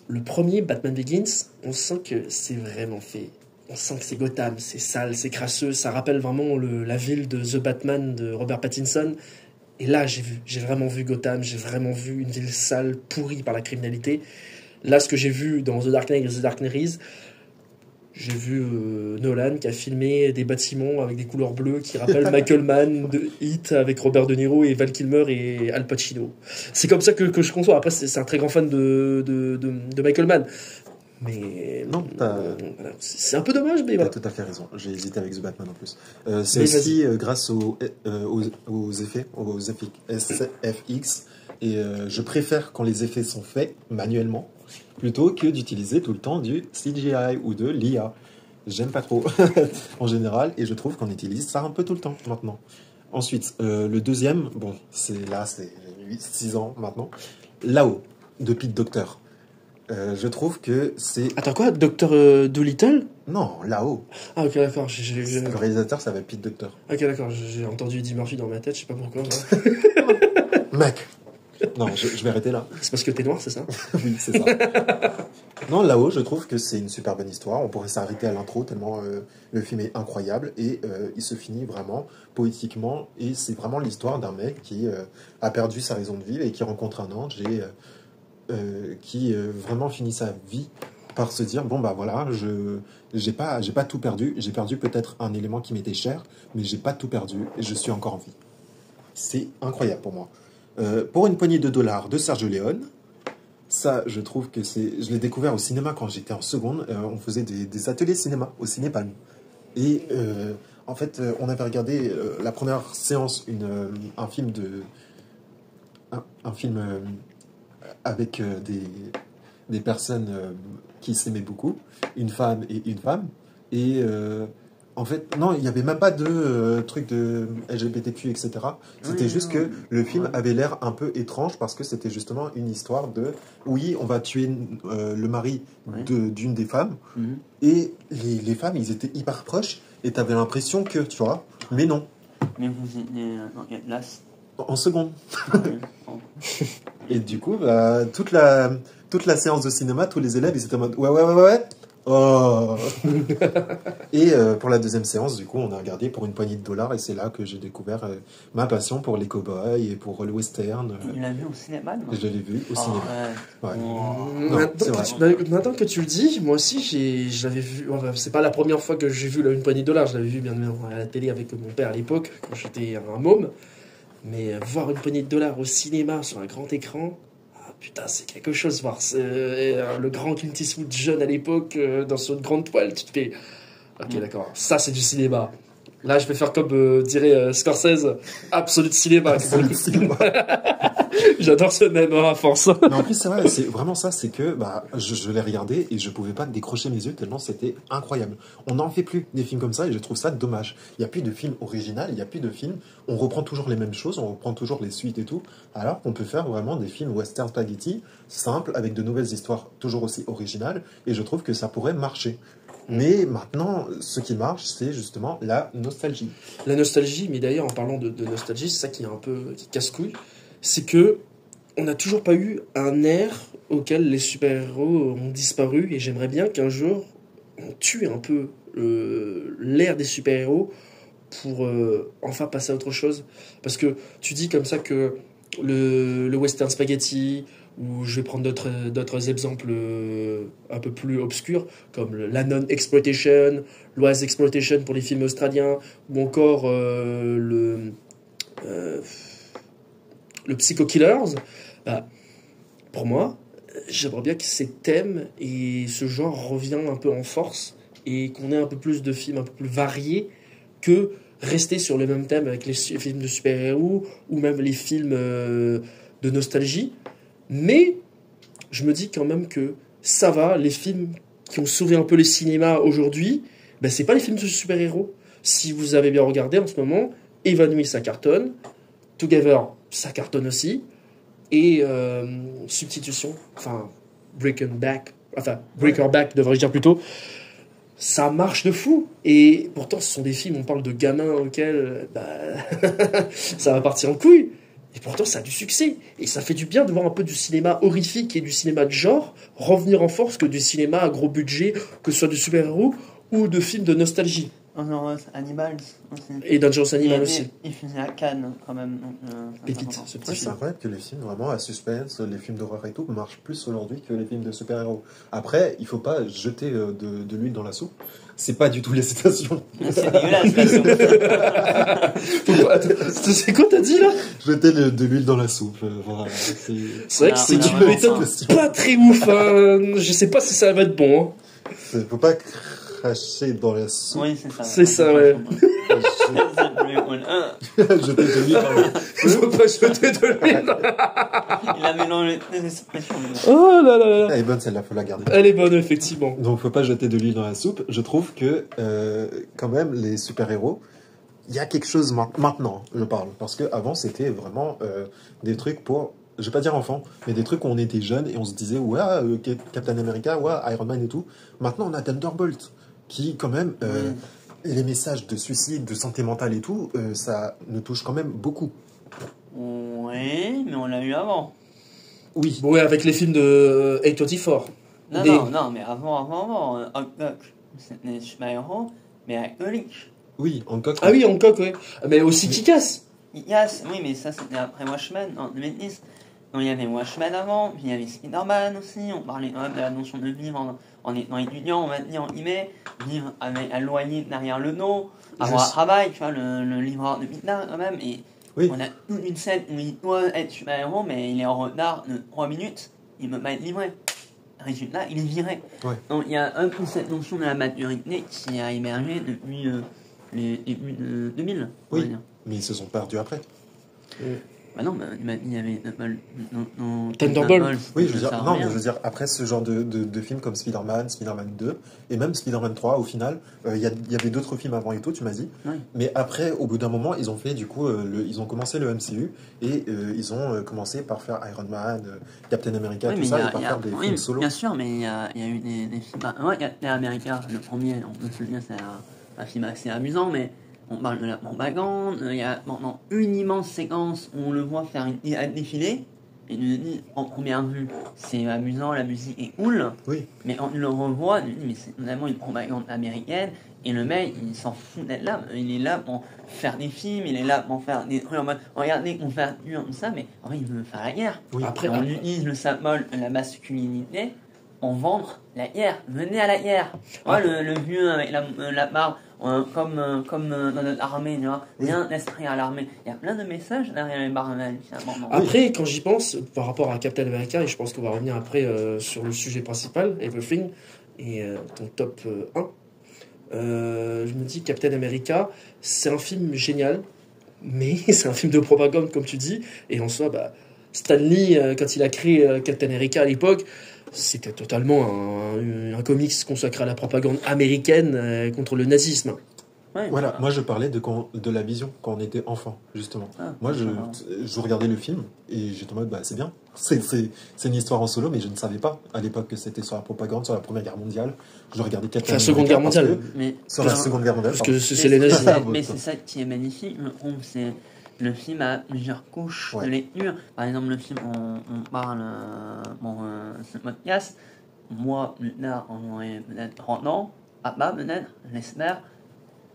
le premier, Batman Begins, on sent que c'est vraiment fait. On sent que c'est Gotham, c'est sale, c'est crasseux. Ça rappelle vraiment la ville de The Batman de Robert Pattinson. Et là, j'ai vraiment vu Gotham, j'ai vraiment vu une ville sale, pourrie par la criminalité. Là, ce que j'ai vu dans The Dark Knight et The Dark Knight Rises, j'ai vu Nolan qui a filmé des bâtiments avec des couleurs bleues qui rappellent Michael Mann de Heat avec Robert De Niro et Val Kilmer et Al Pacino. C'est comme ça que je conçois. Après, c'est un très grand fan de Michael Mann. Mais non, voilà, c'est un peu dommage, mais voilà. T'as tout à fait raison. J'ai hésité avec The Batman en plus. C'est aussi grâce aux effets, aux SFX. Et je préfère quand les effets sont faits manuellement plutôt que d'utiliser tout le temps du CGI ou de l'IA. J'aime pas trop en général et je trouve qu'on utilise ça un peu tout le temps maintenant. Ensuite, le deuxième, bon, c'est 6 ans maintenant. Là-haut, de Pete Docter. Je trouve que c'est... Attends quoi, Dr. Dolittle? Non, là-haut. Ah ok, d'accord. Le réalisateur, ça va être Pete Docter. Ok, d'accord, j'ai entendu Eddie Murphy dans ma tête, je sais pas pourquoi. Mec. Non, je vais arrêter là. C'est parce que t'es noir, c'est ça? Oui, c'est ça. Non, là-haut, je trouve que c'est une super bonne histoire. On pourrait s'arrêter à l'intro tellement le film est incroyable et il se finit vraiment poétiquement. Et c'est vraiment l'histoire d'un mec qui a perdu sa raison de vivre et qui rencontre un ange et qui vraiment finit sa vie par se dire bon bah voilà, j'ai pas tout perdu. J'ai perdu peut-être un élément qui m'était cher, mais j'ai pas tout perdu et je suis encore en vie. C'est incroyable pour moi. Pour une poignée de dollars de Sergio Leone, ça, je trouve que c'est... Je l'ai découvert au cinéma quand j'étais en seconde. On faisait des ateliers cinéma au Cinépalme. Et en fait, on avait regardé la première séance, un film avec des personnes qui s'aimaient beaucoup, une femme et une femme. Et en fait, non, il n'y avait même pas de truc de LGBTQ, etc. C'était juste que le film avait l'air un peu étrange parce que c'était justement une histoire de... Oui, on va tuer le mari d'une des femmes. Et les femmes, ils étaient hyper proches et tu avais l'impression que, tu vois, mais non. Mais vous étiez dans quelle classe? En seconde. Et du coup, bah, toute la séance de cinéma, tous les élèves, ils étaient en mode ouais. Oh. Et pour la deuxième séance, du coup, on a regardé pour une poignée de dollars et c'est là que j'ai découvert ma passion pour les cow-boys et pour le western. Tu l'as vu au cinéma? Je l'ai vu au cinéma. Ouais. Maintenant que tu le dis, moi aussi, j'avais vu. Enfin, c'est pas la première fois que j'ai vu une poignée de dollars. Je l'avais vu bien à la télé avec mon père à l'époque, quand j'étais un môme. Mais voir une poignée de dollars au cinéma sur un grand écran. Putain, c'est quelque chose, voir le grand Clint Eastwood jeune à l'époque, dans son grande toile, tu te fais... Ok, d'accord, ça c'est du cinéma. Là, je vais faire comme dirait Scorsese, absolu cinéma. J'adore ce même à force. Mais en plus, c'est vrai, c'est vraiment ça, c'est que bah, je l'ai regardé et je pouvais pas décrocher mes yeux tellement c'était incroyable. On n'en fait plus des films comme ça et je trouve ça dommage. Il n'y a plus de film original, il n'y a plus de films, on reprend toujours les mêmes choses, on reprend toujours les suites et tout, alors qu'on peut faire vraiment des films western spaghetti, simples, avec de nouvelles histoires toujours aussi originales, et je trouve que ça pourrait marcher. Mais maintenant, ce qui marche, c'est justement la nostalgie. La nostalgie, mais d'ailleurs, en parlant de nostalgie, c'est ça qui est un peu qui casse-couille, c'est que on n'a toujours pas eu un ère auquel les super-héros ont disparu, et j'aimerais bien qu'un jour, on tue un peu l'ère des super-héros pour enfin passer à autre chose. Parce que tu dis comme ça que le western spaghetti, ou je vais prendre d'autres exemples un peu plus obscurs, comme la non-exploitation, l'oise exploitation pour les films australiens, ou encore le Psycho Killers. Bah, pour moi, j'aimerais bien que ces thèmes et ce genre reviennent un peu en force et qu'on ait un peu plus de films un peu plus variés que rester sur le même thème avec les films de super-héros ou même les films de nostalgie. Mais je me dis quand même que ça va, les films qui ont sauvé un peu le cinéma aujourd'hui, ben c'est pas les films de super-héros. Si vous avez bien regardé en ce moment, Évanoui, ça cartonne. Together, ça cartonne aussi. Et Substitution, enfin, Breaking Back, devrais-je dire plutôt, ça marche de fou. Et pourtant, ce sont des films, on parle de gamins auxquels ça va partir en couille. Et pourtant, ça a du succès. Et ça fait du bien de voir un peu du cinéma horrifique et du cinéma de genre revenir en force que du cinéma à gros budget, que ce soit de super-héros ou de films de nostalgie. Dangerous Animals aussi. Et Dangerous Animals aussi. Il faisait à Cannes quand même. Pépite, ce petit C'est film. incroyable que les films vraiment à suspense, les films d'horreur et tout, marchent plus aujourd'hui que les films de super-héros. Après, il faut pas jeter de l'huile dans la soupe. C'est pas du tout les citations. C'est dégueulasse la soupe. C'est quoi t'as dit là? Jeter de l'huile dans la soupe. Voilà, c'est vrai que c'est on a une vraiment méthode ça. pas très ouf. Hein. Je sais pas si ça va être bon. Hein. Faut pas cracher dans la soupe. Oui, c'est ça. C'est ça, ouais. Jeter de l'huile dans la soupe. Faut pas jeter de l'huile. Il a mélangé les expressions. Oh là là là. Elle est bonne celle-là, faut la garder. Elle est bonne, effectivement. Donc faut pas jeter de l'huile dans la soupe. Je trouve que quand même les super-héros, il y a quelque chose maintenant, je parle. Parce qu'avant c'était vraiment des trucs pour, je vais pas dire enfants, mais des trucs où on était jeunes et on se disait ouais, Captain America, ouais, Iron Man et tout. Maintenant on a Thunderbolt qui quand même... les messages de suicide, de santé mentale et tout, ça nous touche quand même beaucoup. Oui, mais on l'a eu avant. Oui. Ouais, avec les films de A24. Non, mais avant. Hancock, c'était super-héros, mais avec Ulrich. Oui, Hancock. Ah oui, Hancock, ouais. Mais aussi Kick-Ass. Yes, oui, mais ça c'était après Watchmen en 2010. Donc il y avait Watchmen avant, puis il y avait Spider-Man aussi. On parlait quand même de la notion de vivre en étant étudiant, on va dire, en guillemets, vivre avec un loyer derrière le dos, avoir un travail, tu vois, le livreur de pizza quand même. Et oui. On a une scène où il doit être super-héros, mais il est en retard de 3 minutes, il ne peut pas être livré. Résultat, il est viré. Ouais. Donc il y a un peu cette notion de la maturité qui a émergé depuis les débuts de 2000. Oui, mais ils se sont perdus après. Bah non, il y avait Thunderbolt. Oui, je veux dire, après ce genre de films comme Spider-Man, Spider-Man 2, et même Spider-Man 3, au final, il y avait d'autres films avant et tout, tu m'as dit. Oui. Mais après, au bout d'un moment, ils ont fait, du coup, ils ont commencé le MCU, et ils ont commencé par faire Iron Man, Captain America, tout ça, et par faire des films solo. Bien sûr, mais il y a eu des films... Ouais, il y a Captain America, le premier, on peut se dire, c'est un film assez amusant, mais... On parle de la propagande, il y a maintenant une immense séquence où on le voit faire un défilé, et nous dit en première vue, c'est amusant, la musique est cool, oui. Mais on le revoit, on dit, mais c'est vraiment une propagande américaine, et le mec, il s'en fout d'être là, il est là pour faire des films, il est là pour faire des trucs en mode, regardez, on fait tout ça, mais en vrai, il veut faire la guerre. Oui. Après, on utilise le symbole de la masculinité, on vendre la guerre, venez à la guerre. Ouais, le vieux avec la barbe, comme dans notre armée, tu vois, rien d'esprit à l'armée. Il y a plein de messages derrière les barres. Après, quand j'y pense, par rapport à Captain America, et je pense qu'on va revenir après sur le sujet principal, Everything, et ton top 1, je me dis Captain America, c'est un film génial, mais c'est un film de propagande, comme tu dis, et en soi, Stan Lee, quand il a créé Captain America à l'époque, c'était totalement un comics consacré à la propagande américaine contre le nazisme. Ouais, voilà, moi je parlais de la vision quand on était enfant, justement. Moi je regardais le film et j'étais en mode, c'est bien. C'est une histoire en solo, mais je ne savais pas à l'époque que c'était sur la propagande, sur la Première Guerre mondiale. Je regardais Captain America. La Seconde Guerre mondiale. Sur la Seconde Guerre mondiale. Parce que c'est les nazis. Mais c'est ça qui est magnifique, je trouve, c'est... Le film a plusieurs couches de lecture. Par exemple, le film, on parle pour ce podcast. Moi, plus tard, on aurait peut-être 30 ans. Papa, peut-être, j'espère.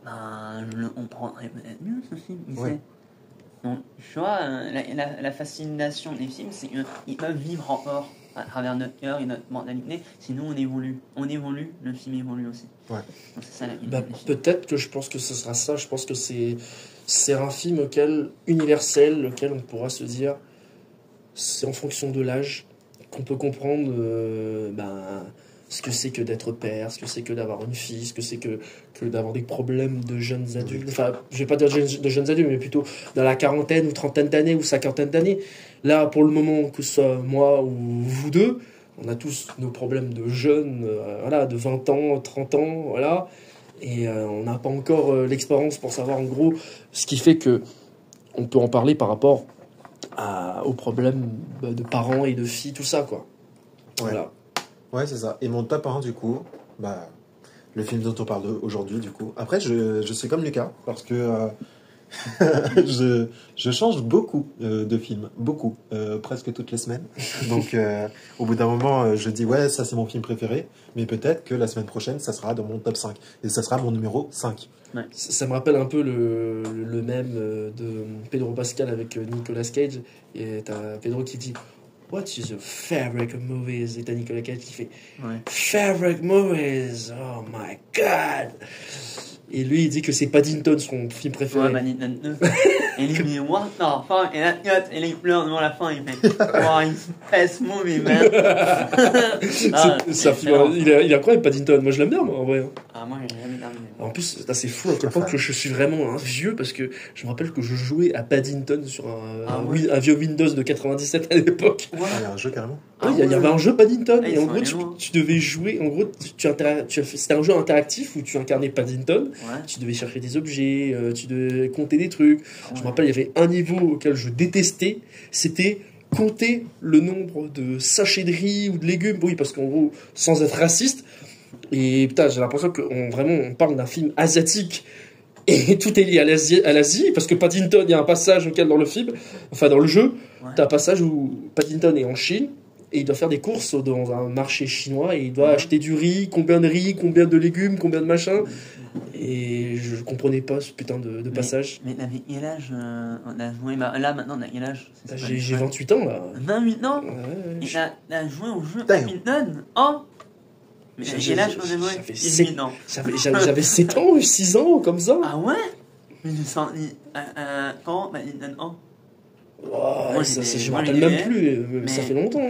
Je le comprendrais peut-être mieux, ce film. Donc, tu vois, la fascination des films, c'est qu'ils peuvent vivre encore à travers notre cœur et notre mentalité. Sinon, on évolue. On évolue, le film évolue aussi. Ouais. Donc, c'est ça la vie. Peut-être que je pense que ce sera ça. Je pense que c'est un film universel, auquel on pourra se dire, c'est en fonction de l'âge qu'on peut comprendre ce que c'est que d'être père, ce que c'est que d'avoir une fille, ce que c'est que d'avoir des problèmes de jeunes adultes. Enfin, je vais pas dire de jeunes adultes, mais plutôt dans la quarantaine ou trentaine d'années ou cinquantaine d'années. Là, pour le moment, que ce soit moi ou vous deux, on a tous nos problèmes de jeunes, de 20 ans, 30 ans, voilà. Et on n'a pas encore l'expérience pour savoir en gros ce qui fait que on peut en parler par rapport aux problèmes de parents et de filles, tout ça, quoi. Ouais. Voilà. Ouais, c'est ça. Et mon top 1, du coup, le film dont on parle aujourd'hui, du coup. Après, je suis comme Lucas, parce que je change beaucoup de films. Beaucoup. Presque toutes les semaines. Donc, au bout d'un moment, je dis, ouais, ça c'est mon film préféré. Mais peut-être que la semaine prochaine, ça sera dans mon top 5. Et ça sera mon numéro 5. Ouais. Ça me rappelle un peu le même de Pedro Pascal avec Nicolas Cage. Et t'as Pedro qui dit What is your favorite movies? Et t'as Nicolas Cage qui fait Favorite movies? Oh my god! Et lui il dit que c'est Paddington son film préféré. Ouais, Paddington 2. Et lui il dit What the fuck? Et là, et il pleure devant la fin, il fait Oh, it's best movie, man! Il est incroyable Paddington, moi je l'aime bien, moi, en vrai. Ah, moi j'ai jamais terminé. En plus, c'est fou à quel point que je suis vraiment un vieux, parce que je me rappelle que je jouais à Paddington sur un vieux Windows de 97 à l'époque. Ouais. Il y a un jeu carrément. Il y avait un jeu Paddington, et en gros tu devais jouer, en gros c'était un jeu interactif où tu incarnais Paddington, tu devais chercher des objets, tu devais compter des trucs. Je me rappelle, il y avait un niveau auquel je détestais, c'était compter le nombre de sachets de riz ou de légumes, oui, parce qu'en gros, sans être raciste, et putain, j'ai l'impression on parle d'un film asiatique et tout est lié à l'Asie, parce que Paddington, il y a un passage auquel dans le film, enfin dans le jeu, t'as un passage où Paddington est en Chine et il doit faire des courses dans un marché chinois et il doit acheter du riz, combien de légumes, combien de machins. Et je comprenais pas ce putain de passage. Mais t'avais quel âge on a joué là maintenant, on a quel âge? J'ai 28 ans là. 28 ans? Et t'as joué au jeu Paddington? Oh! Mais quel âge on a joué? J'avais 7 ans ou 6 ans, comme ça. Ah ouais? Mais j'ai senti. Quand Paddington 1? Je me rappelle même plus, ça fait longtemps.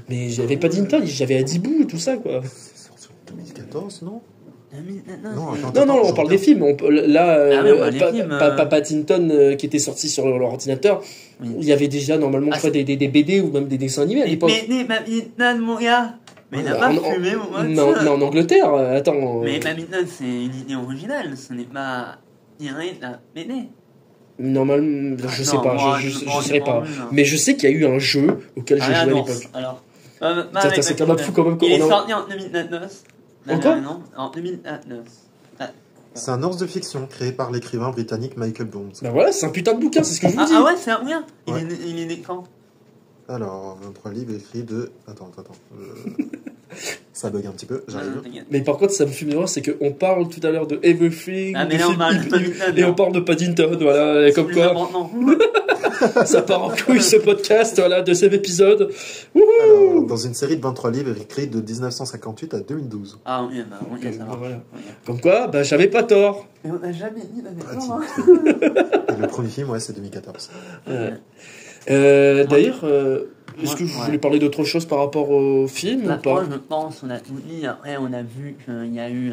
Mais j'avais Paddington, j'avais Adibou et tout ça, quoi. C'est sorti en 2014, non? Non, on parle des films. Paddington qui était sorti sur l'ordinateur, il y avait déjà normalement des BD ou même des dessins animés à l'époque. Mais Paddington, mon gars! Mais il n'a pas fumé, mon gars! Non, en Angleterre, attends. Mais Paddington, c'est une idée originale, ce n'est pas tiré de la BD. Normalement, je sais pas, je sais pas. Mais je sais qu'il y a eu un jeu auquel j'ai joué à l'époque. Alors, c'est quand même fou quand même. Il est sorti en 2009. Encore? En 2009. C'est un ours de fiction créé par l'écrivain britannique Michael Bond. Ben voilà, c'est un putain de bouquin, c'est ce que je vous dis. Ah ouais, c'est un bouquin. Il est né quand? Alors, 23 livres écrits de... Attends. Ça bug un petit peu, j'arrive. Mais par contre, ça me fume de voir, c'est qu'on parle tout à l'heure de Everything, et on parle de Paddington, voilà, et comme quoi... Ça part en couille ce podcast, voilà, deuxième épisode. Alors, dans une série de 23 livres écrits de 1958 à 2012. Ah oui, ça va. Voilà. Comme quoi, j'avais pas tort. Mais on n'a jamais dit la Le premier film, c'est 2014. D'ailleurs, est-ce que vous voulez parler d'autre chose par rapport au film ou pas? Moi, je pense, on a tout dit. Après, on a vu qu'il y a eu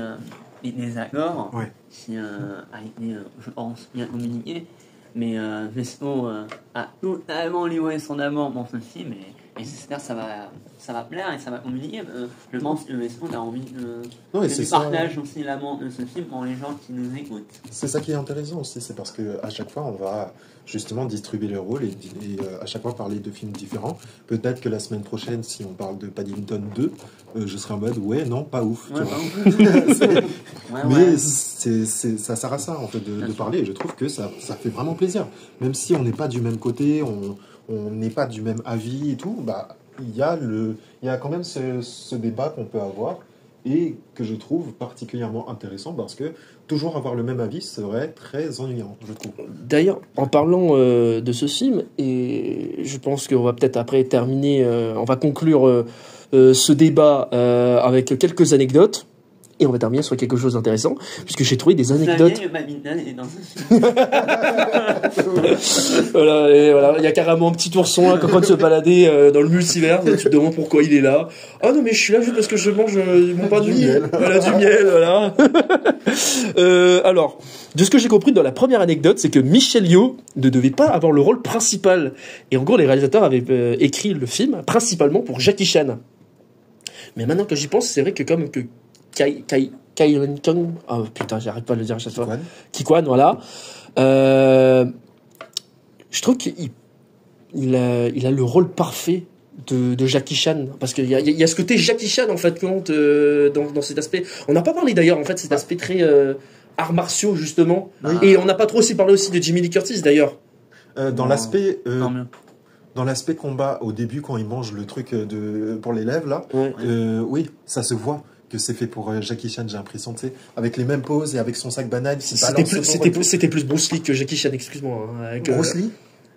des désaccords qui a été, je pense, bien communiqué. Mais Vespo a totalement livré son amour dans ce film et j'espère que ça va plaire et ça va communiquer. Je pense que Vespo a envie de partager aussi l'amour de ce film pour les gens qui nous écoutent. C'est ça qui est intéressant aussi, c'est parce qu'à chaque fois on va justement distribuer les rôles et à chaque fois parler de films différents. Peut-être que la semaine prochaine, si on parle de Paddington 2, je serai en mode non, pas ouf. Mais ça sert à ça en fait de parler et je trouve que ça fait vraiment plaisir. Même si on n'est pas du même côté, on n'est pas du même avis et tout, il y a quand même ce débat qu'on peut avoir et que je trouve particulièrement intéressant parce que toujours avoir le même avis serait très ennuyant, je trouve. D'ailleurs, en parlant de ce film, et je pense qu'on va peut-être après terminer, on va conclure ce débat avec quelques anecdotes. Et on va terminer sur quelque chose d'intéressant, puisque j'ai trouvé des anecdotes. Voilà, il y a carrément un petit ourson là, quand se balader dans le multivers. Tu te demandes pourquoi il est là. Ah non, mais je suis là juste parce que je mange mon pain de mie. Voilà, du miel, voilà. Alors, de ce que j'ai compris dans la première anecdote, c'est que Michelle Yeoh ne devait pas avoir le rôle principal. Et en gros, les réalisateurs avaient écrit le film principalement pour Jackie Chan. Mais maintenant que j'y pense, c'est vrai que comme que Kylan Kong. Oh putain, j'arrive pas à le dire à chaque fois. Ki-Kwan, voilà. Je trouve qu'il a le rôle parfait de Jackie Chan, parce qu'il y a ce côté Jackie Chan en fait dans cet aspect. On n'a pas parlé d'ailleurs en fait cet aspect très arts martiaux justement, et on n'a pas trop aussi parlé aussi de Jamie Lee Curtis d'ailleurs. Dans l'aspect combat au début quand il mange le truc pour les lèvres là, oui, ça se voit que c'est fait pour Jackie Chan, j'ai l'impression, tu sais, avec les mêmes poses et avec son sac banane. C'était plus Bruce Lee que Jackie Chan, excuse-moi. Bruce Lee.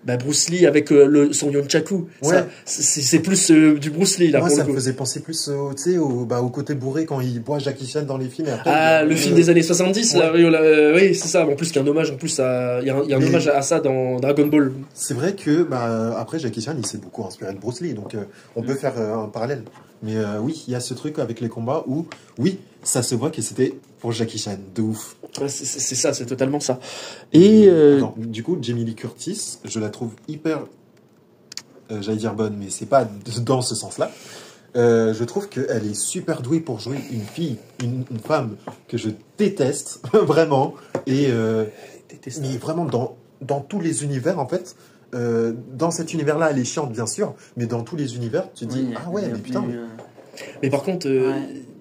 Bruce Lee avec son Nunchaku. Ouais. C'est plus du Bruce Lee là. Moi, ça me faisait penser plus au côté bourré quand il boit Jackie Chan dans les films. Et après, le film des années 70 là, oui, c'est ça. En plus, il y a un hommage. En plus, il y a un hommage à ça dans Dragon Ball. C'est vrai que après Jackie Chan, il s'est beaucoup inspiré de Bruce Lee, donc on peut faire un parallèle. Mais oui, il y a ce truc avec les combats où oui, ça se voit que c'était pour Jackie Chan, de ouf. C'est ça, c'est totalement ça. Et du coup, Jamie Lee Curtis, je la trouve hyper, j'allais dire bonne, mais c'est pas dans ce sens-là. Je trouve qu'elle est super douée pour jouer une fille, une femme que je déteste vraiment, et mais vraiment dans tous les univers en fait. Dans cet univers-là, elle est chiante bien sûr, mais dans tous les univers, tu te dis ah ouais, mais putain. Mais par contre,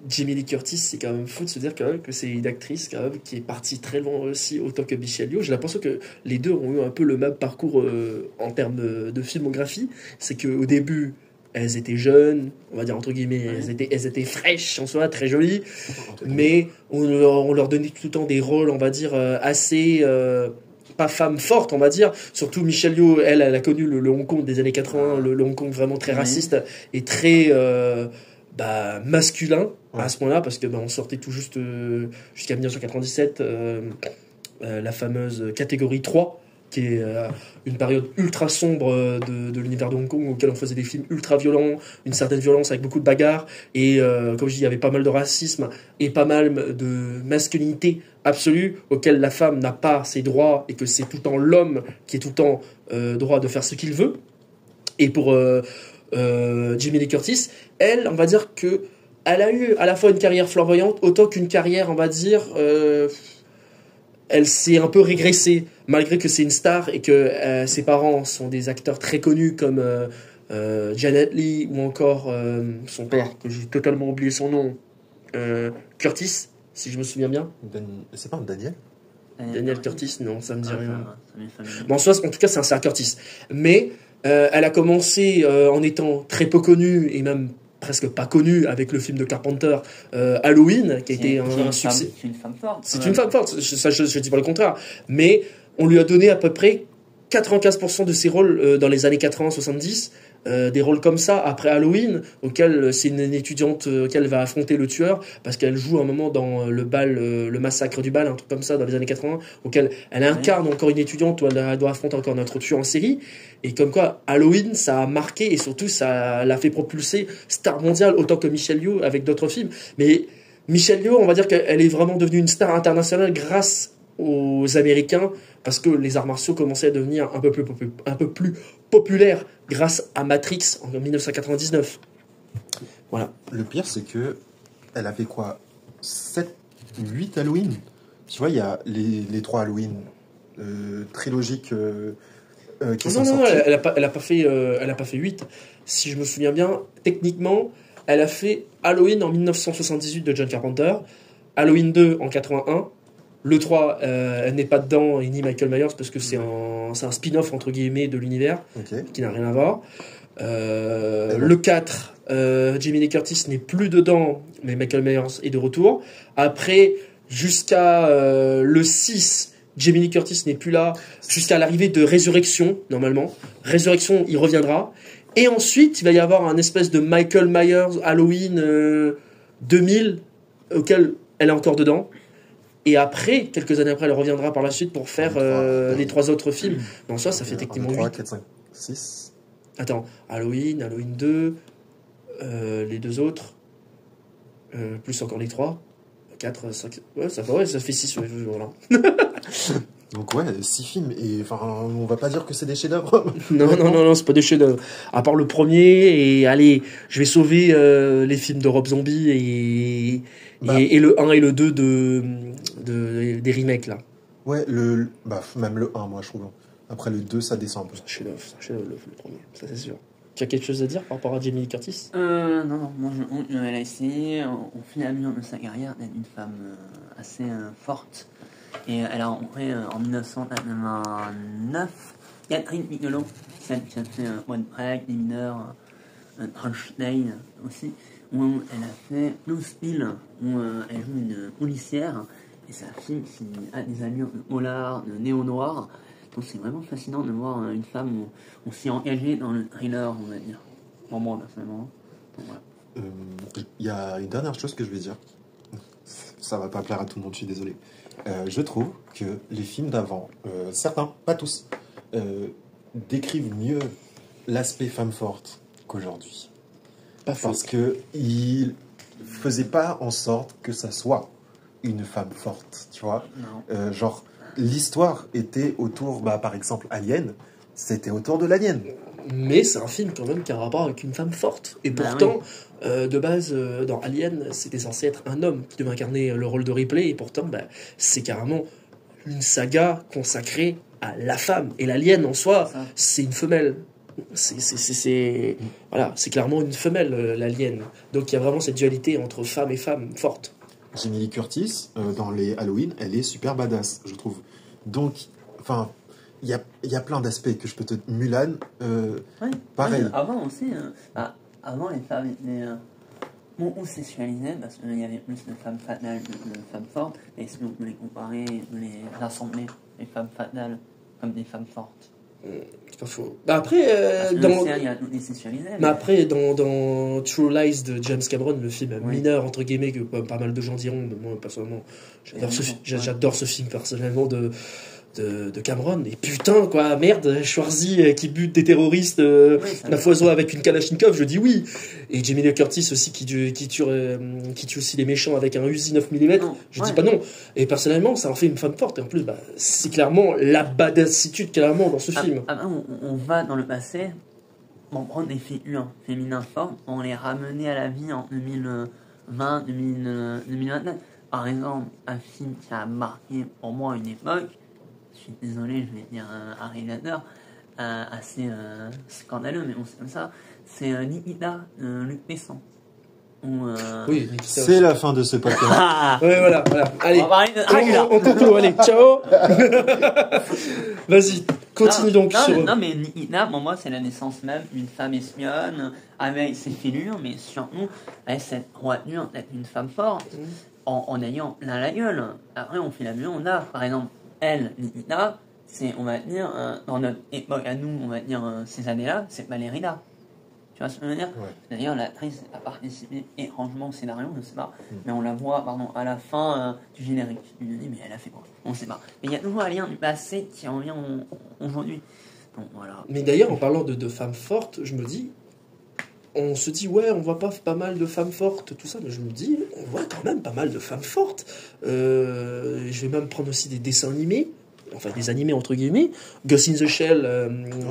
Jamie Lee Curtis, c'est quand même fou de se dire quand même que c'est une actrice quand même qui est partie très loin aussi, autant que Michelle Yeoh. J'ai l'impression que les deux ont eu un peu le même parcours en termes de filmographie. C'est qu'au début, elles étaient jeunes, on va dire entre guillemets, elles étaient fraîches en soi, très jolies, mais on leur donnait tout le temps des rôles, on va dire, assez... pas femme forte, on va dire. Surtout Michelle Yeoh, elle a connu le Hong Kong des années 80, le Hong Kong vraiment très raciste et très masculin à ce moment-là, parce que on sortait tout juste jusqu'à 1997 la fameuse catégorie 3, qui est une période ultra sombre de l'univers de Hong Kong, auquel on faisait des films ultra violents, une certaine violence avec beaucoup de bagarres, et comme je dis, il y avait pas mal de racisme et pas mal de masculinité absolue, auquel la femme n'a pas ses droits, et que c'est tout le temps l'homme qui est tout le temps droit de faire ce qu'il veut. Et pour Jamie Lee Curtis, elle, on va dire que elle a eu à la fois une carrière flamboyante, autant qu'une carrière, on va dire... elle s'est un peu régressée, malgré que c'est une star et que ses parents sont des acteurs très connus comme Janet Leigh ou encore son père, que j'ai totalement oublié son nom, Curtis, si je me souviens bien. C'est pas un Daniel Daniel Curtis, non, ça me dit rien. Bon, en tout cas, c'est un Curtis. Mais elle a commencé en étant très peu connue et même presque pas connue avec le film de Carpenter Halloween, qui a été un succès. C'est une femme forte. C'est une femme forte, je dis pas le contraire. Mais on lui a donné à peu près 95% de ses rôles dans les années 80-70, des rôles comme ça après Halloween, auquel c'est une étudiante qu'elle va affronter le tueur, parce qu'elle joue un moment dans le bal, le massacre du bal, un truc comme ça dans les années 80, auquel elle incarne encore une étudiante où elle doit affronter encore notre tueur en série. Et comme quoi Halloween, ça a marqué, et surtout ça l'a fait propulser star mondiale autant que Michelle Yeoh avec d'autres films. Mais Michelle Yeoh, on va dire qu'elle est vraiment devenue une star internationale grâce aux Américains, parce que les arts martiaux commençaient à devenir un peu plus populaires grâce à Matrix en 1999. Voilà. Le pire, c'est que elle a fait quoi, 8 Halloween. Tu vois, il y a les 3 Halloween trilogiques qui sont sortis. Non, elle a pas fait 8. Si je me souviens bien, techniquement, elle a fait Halloween en 1978 de John Carpenter, Halloween 2 en 81. Le 3, elle n'est pas dedans, et ni Michael Myers, parce que c'est un spin-off, entre guillemets, de l'univers, qui n'a rien à voir. Le 4, Jamie Lee Curtis n'est plus dedans, mais Michael Myers est de retour. Après, jusqu'à le 6, Jamie Lee Curtis n'est plus là, jusqu'à l'arrivée de Résurrection, normalement. Résurrection, il reviendra. Et ensuite, il va y avoir un espèce de Michael Myers Halloween 2000, auquel elle est encore dedans. Et après, quelques années après, elle reviendra par la suite pour faire les 3 autres films. Mais en soi, ça fait techniquement 3, 8. 4, 5, 6. Attends, Halloween 2, les 2 autres, plus encore les 3, 4, 5... Ouais, ça fait 6. Voilà. Donc ouais, 6 films, et enfin, on va pas dire que c'est des chefs-d'œuvre. Non, c'est pas des chefs-d'œuvre. À part le premier, et allez, je vais sauver les films de Rob Zombie et le 1 et le 2 des remakes, là. Ouais, même le 1, moi, je trouve. Après, le 2, ça descend un peu. C'est un chef-d'œuvre, le premier, ça c'est sûr. Tu as quelque chose à dire par rapport à Jamie Lee Curtis? Non, moi elle a essayé, au fil et à mesure de sa carrière, d'être une femme assez forte. Et elle a rencontré en 1989 Catherine Bigelow, celle qui a fait One Break, Les Mineurs, Rammstein aussi, où elle a fait Blues Bill, où elle joue une policière, et c'est un film qui a des allures de polar, de néo-noir. Donc c'est vraiment fascinant de voir une femme aussi engagée dans le thriller, on va dire. Pour moi, personnellement. Voilà. Il y a une dernière chose que je vais dire. Ça va pas plaire à tout le monde, je suis désolé. Je trouve que les films d'avant, certains, pas tous, décrivent mieux l'aspect femme forte qu'aujourd'hui. Parce qu'ils faisaient pas en sorte que ça soit une femme forte, tu vois. Genre, l'histoire était autour, par exemple, Alien, c'était autour de l'Alien. Mais c'est un film quand même qui a un rapport avec une femme forte. Et pourtant, de base, dans Alien, c'était censé être un homme qui devait incarner le rôle de Ripley. Et pourtant, c'est carrément une saga consacrée à la femme. Et l'Alien, en soi, c'est une femelle. Voilà, c'est clairement une femelle, l'Alien. Donc il y a vraiment cette dualité entre femme et femme forte. Jamie Lee Curtis, dans les Halloween, elle est super badass, je trouve. Donc, enfin, il y a plein d'aspects que je peux te... Mulan, pareil. Avant aussi, avant les femmes étaient beaucoup sexualisées, parce qu'il y avait plus de femmes fatales que de femmes fortes, et si on peut les comparer, les rassembler, les femmes fatales, comme des femmes fortes. C'est pas faux. Après, dans True Lies de James Cameron, le film mineur entre guillemets que pas mal de gens diront, mais moi personnellement, j'adore ce film personnellement de Cameron. Et putain quoi, merde, Schwarzy qui bute des terroristes la foison avec une Kalachnikov, je dis oui. Et Jamie Lee Curtis aussi qui tue aussi les méchants avec un Uzi 9 mm, je dis pas non. Et personnellement, ça en fait une femme forte. Et en plus, c'est clairement la badassitude clairement dans ce film. On va dans le passé, on prend des figures féminines fortes, on les ramenait à la vie en 2020, 2029. Par exemple, un film qui a marqué pour moi une époque, je suis désolé, je vais dire un réalisateur assez scandaleux, mais bon, c'est comme ça, c'est Nikita, Luc Besson. Oui, c'est la fin de ce podcast. Ouais, voilà. Allez, on conclut, allez, ciao. Vas-y, continue donc. Non, mais Nikita, pour moi, c'est la naissance même d'une femme espionne, avec ses figures, mais surtout avec cette droiture d'être une femme forte, en ayant plein la gueule. Après, on fait la vue, on a, par exemple, elle, Nikita, c'est, on va dire, dans notre époque à nous, on va dire, ces années-là, c'est Valerina. Tu vois ce que je veux dire? D'ailleurs, l'actrice a participé étrangement au scénario, je ne sais pas, mais on la voit à la fin du générique. Je me dis, mais elle a fait quoi? On ne sait pas. Mais il y a toujours un lien du passé qui revient aujourd'hui. Donc voilà. Mais d'ailleurs, en parlant de femmes fortes, je me dis, on se dit, ouais, on voit pas mal de femmes fortes, tout ça, mais je me dis, on voit quand même pas mal de femmes fortes. Je vais même prendre aussi des dessins animés, enfin des animés entre guillemets. Ghost in the Shell,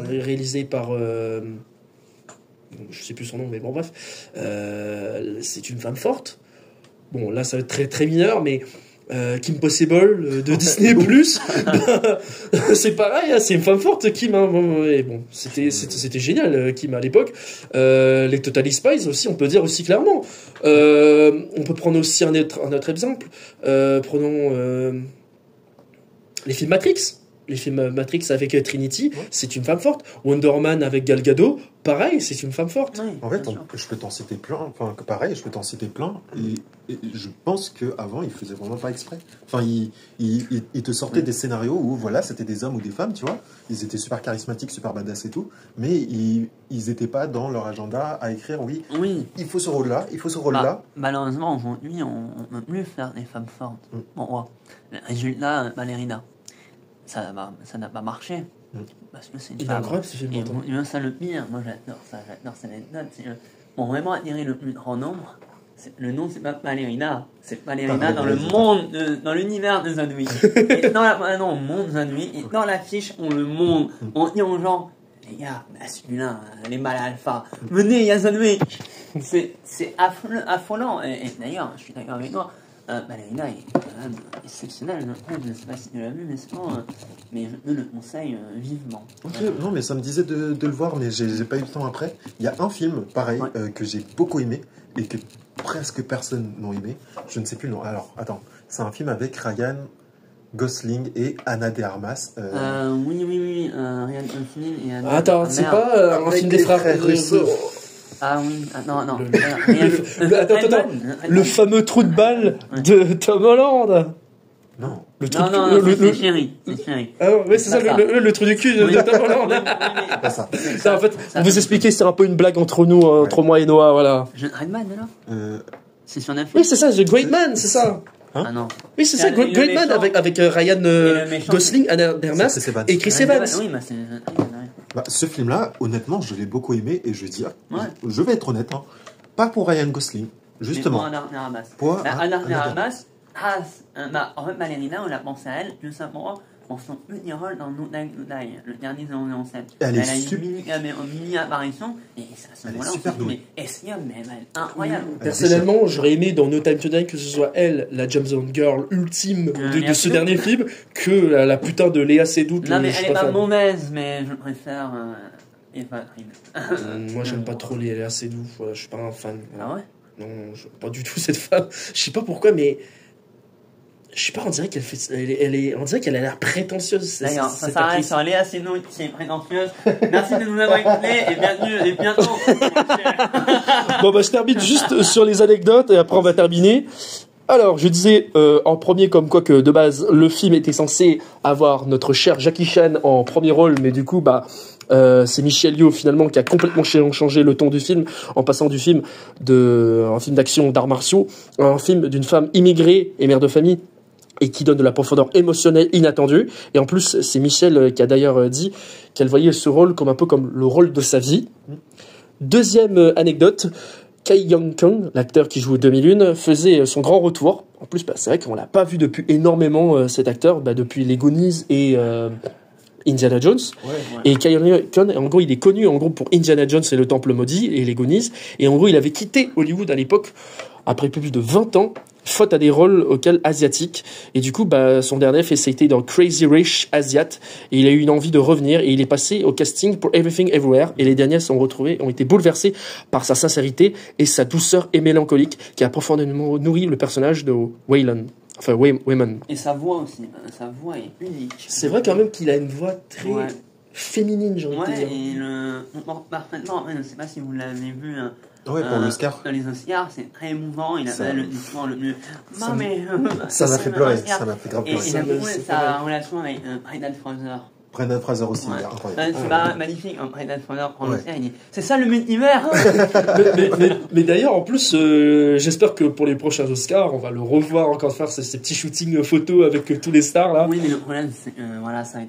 réalisé par... je sais plus son nom, mais bon bref, c'est une femme forte. Bon là ça va être très très mineur, mais Kim Possible de Disney+, c'est pareil, hein, c'est une femme forte Kim. Hein, et bon, c'était génial Kim à l'époque. Les Totally Spies aussi, on peut dire aussi clairement. On peut prendre aussi un autre exemple. Prenons les films Matrix. Les films Matrix avec Trinity, c'est une femme forte. Wonder Woman avec Gal Gadot, pareil, c'est une femme forte. En fait, je peux t'en citer plein. Enfin, pareil, je peux t'en citer plein. Et je pense qu'avant, ils faisaient vraiment pas exprès. Enfin, ils te sortaient des scénarios où, voilà, c'était des hommes ou des femmes, tu vois. Ils étaient super charismatiques, super badass et tout. Mais ils étaient pas dans leur agenda à écrire, oui. Il faut ce rôle-là, il faut ce rôle-là. Malheureusement, aujourd'hui, on ne peut plus faire des femmes fortes. Bon, le résultat, Valerina. Ça n'a pas marché. Parce que c'est une femme. Incroyable ce film. Et ça, le pire, moi j'adore ça, cette anecdote. Pour vraiment attirer le plus grand nombre, Le nom, c'est pas Ballerina. C'est Ballerina dans le monde, dans l'univers de John Wick. Et dans non, monde John Wick. Et dans l'affiche, on le montre. On dit aux gens, les gars, masculin, les mâles alpha. Venez, il y a John Wick. C'est affolant. Et d'ailleurs, je suis d'accord avec toi. Ballerina est quand même exceptionnel. Je ne sais pas si tu l'as vu, mais je le conseille vivement. Okay, non, mais ça me disait de le voir, mais j'ai pas eu le temps après. Il y a un film, pareil, que j'ai beaucoup aimé et que presque personne n'a aimé. Je ne sais plus le nom. Alors, attends. C'est un film avec Ryan Gosling et Ana de Armas. Oui. Ryan Gosling et Ana. Attends, c'est pas un film des frères Russo. Ah oui, non. Attends. Le fameux trou de balle de Tom Holland. Non. C'est Chéri. Ah ouais, c'est ça, le trou du cul de Tom Holland. C'est pas ça. En fait, pour vous expliquer, c'est un peu une blague entre nous, entre moi et Noah, voilà. Redman, alors c'est sur Netflix. Oui, c'est ça, The Great Man, c'est ça. Ah non. Oui, c'est ça, Great Man avec Ryan Gosling, Ana de Armas et Chris Evans. Oui, c'est... Ce film-là, honnêtement, je l'ai beaucoup aimé et je dis, je vais être honnête, pas pour Ryan Gosling, justement. Pour Ana de Armas. En fait, Ballerina, on a pensé à elle, tout simplement, pour son petit rôle dans No Time to Die, le dernier de 2007. Elle a une mini-apparition, et à ce moment-là, on s'est dit, mais elle est incroyable. Personnellement, j'aurais aimé dans No Time to Die que ce soit elle, la James Bond girl ultime de ce dernier film, que la putain de Léa Seydoux. Non, mais elle est pas mauvaise, mais je préfère Eva Green. Moi, j'aime pas trop Léa Seydoux, je suis pas un fan. Ah ouais? Non, pas du tout cette femme. Je sais pas pourquoi, mais... Je sais pas, on dirait on dirait qu'elle a l'air prétentieuse. D'ailleurs, ça s'arrête sur Léa Seydoux qui est prétentieuse. Merci de nous avoir écoutés et bientôt. Bon, je termine juste sur les anecdotes et après on va terminer. Alors, je disais en premier comme quoi que de base, le film était censé avoir notre cher Jackie Chan en premier rôle, mais du coup, c'est Michelle Yeoh finalement qui a complètement changé le ton du film en passant du film un film d'action d'arts martiaux à un film d'une femme immigrée et mère de famille et qui donne de la profondeur émotionnelle inattendue. Et en plus, c'est Michelle qui a d'ailleurs dit qu'elle voyait ce rôle comme un peu comme le rôle de sa vie. Deuxième anecdote, Kai Young-kang, l'acteur qui joue 2001, faisait son grand retour. En plus, c'est vrai qu'on l'a pas vu depuis énormément, cet acteur, depuis les Goonies et Indiana Jones. Et Kai Young-kang, en gros, il est connu pour Indiana Jones et le Temple Maudit et les Goonies. Et en gros, il avait quitté Hollywood à l'époque, après plus de 20 ans, faute à des rôles auxquels asiatiques. Et du coup, son dernier fait, c'était dans Crazy Rich Asiat. Et il a eu une envie de revenir et il est passé au casting pour Everything Everywhere. Et les derniers ont été bouleversés par sa sincérité et sa douceur et mélancolique qui a profondément nourri le personnage de Wayland. Enfin, Wayman. Et sa voix aussi. Sa voix est unique. C'est vrai quand même qu'il a une voix très féminine, j'ai envie de dire. Et on porte parfaitement. Je ne sais pas si vous l'avez vu. Pour l'Oscar. Dans les Oscars, c'est très émouvant. Il a le discours le mieux. Ça m'a fait pleurer. Ça m'a fait grave pleurer. Et il a beaucoup sa relation avec Brendan Fraser. Brendan Fraser aussi, il est incroyable. C'est magnifique, Brendan Fraser prononcer. Il dit c'est ça le multivers. mais d'ailleurs, en plus, j'espère que pour les prochains Oscars, on va le revoir encore faire ces petits shootings photos avec tous les stars là. Oui, mais le problème, c'est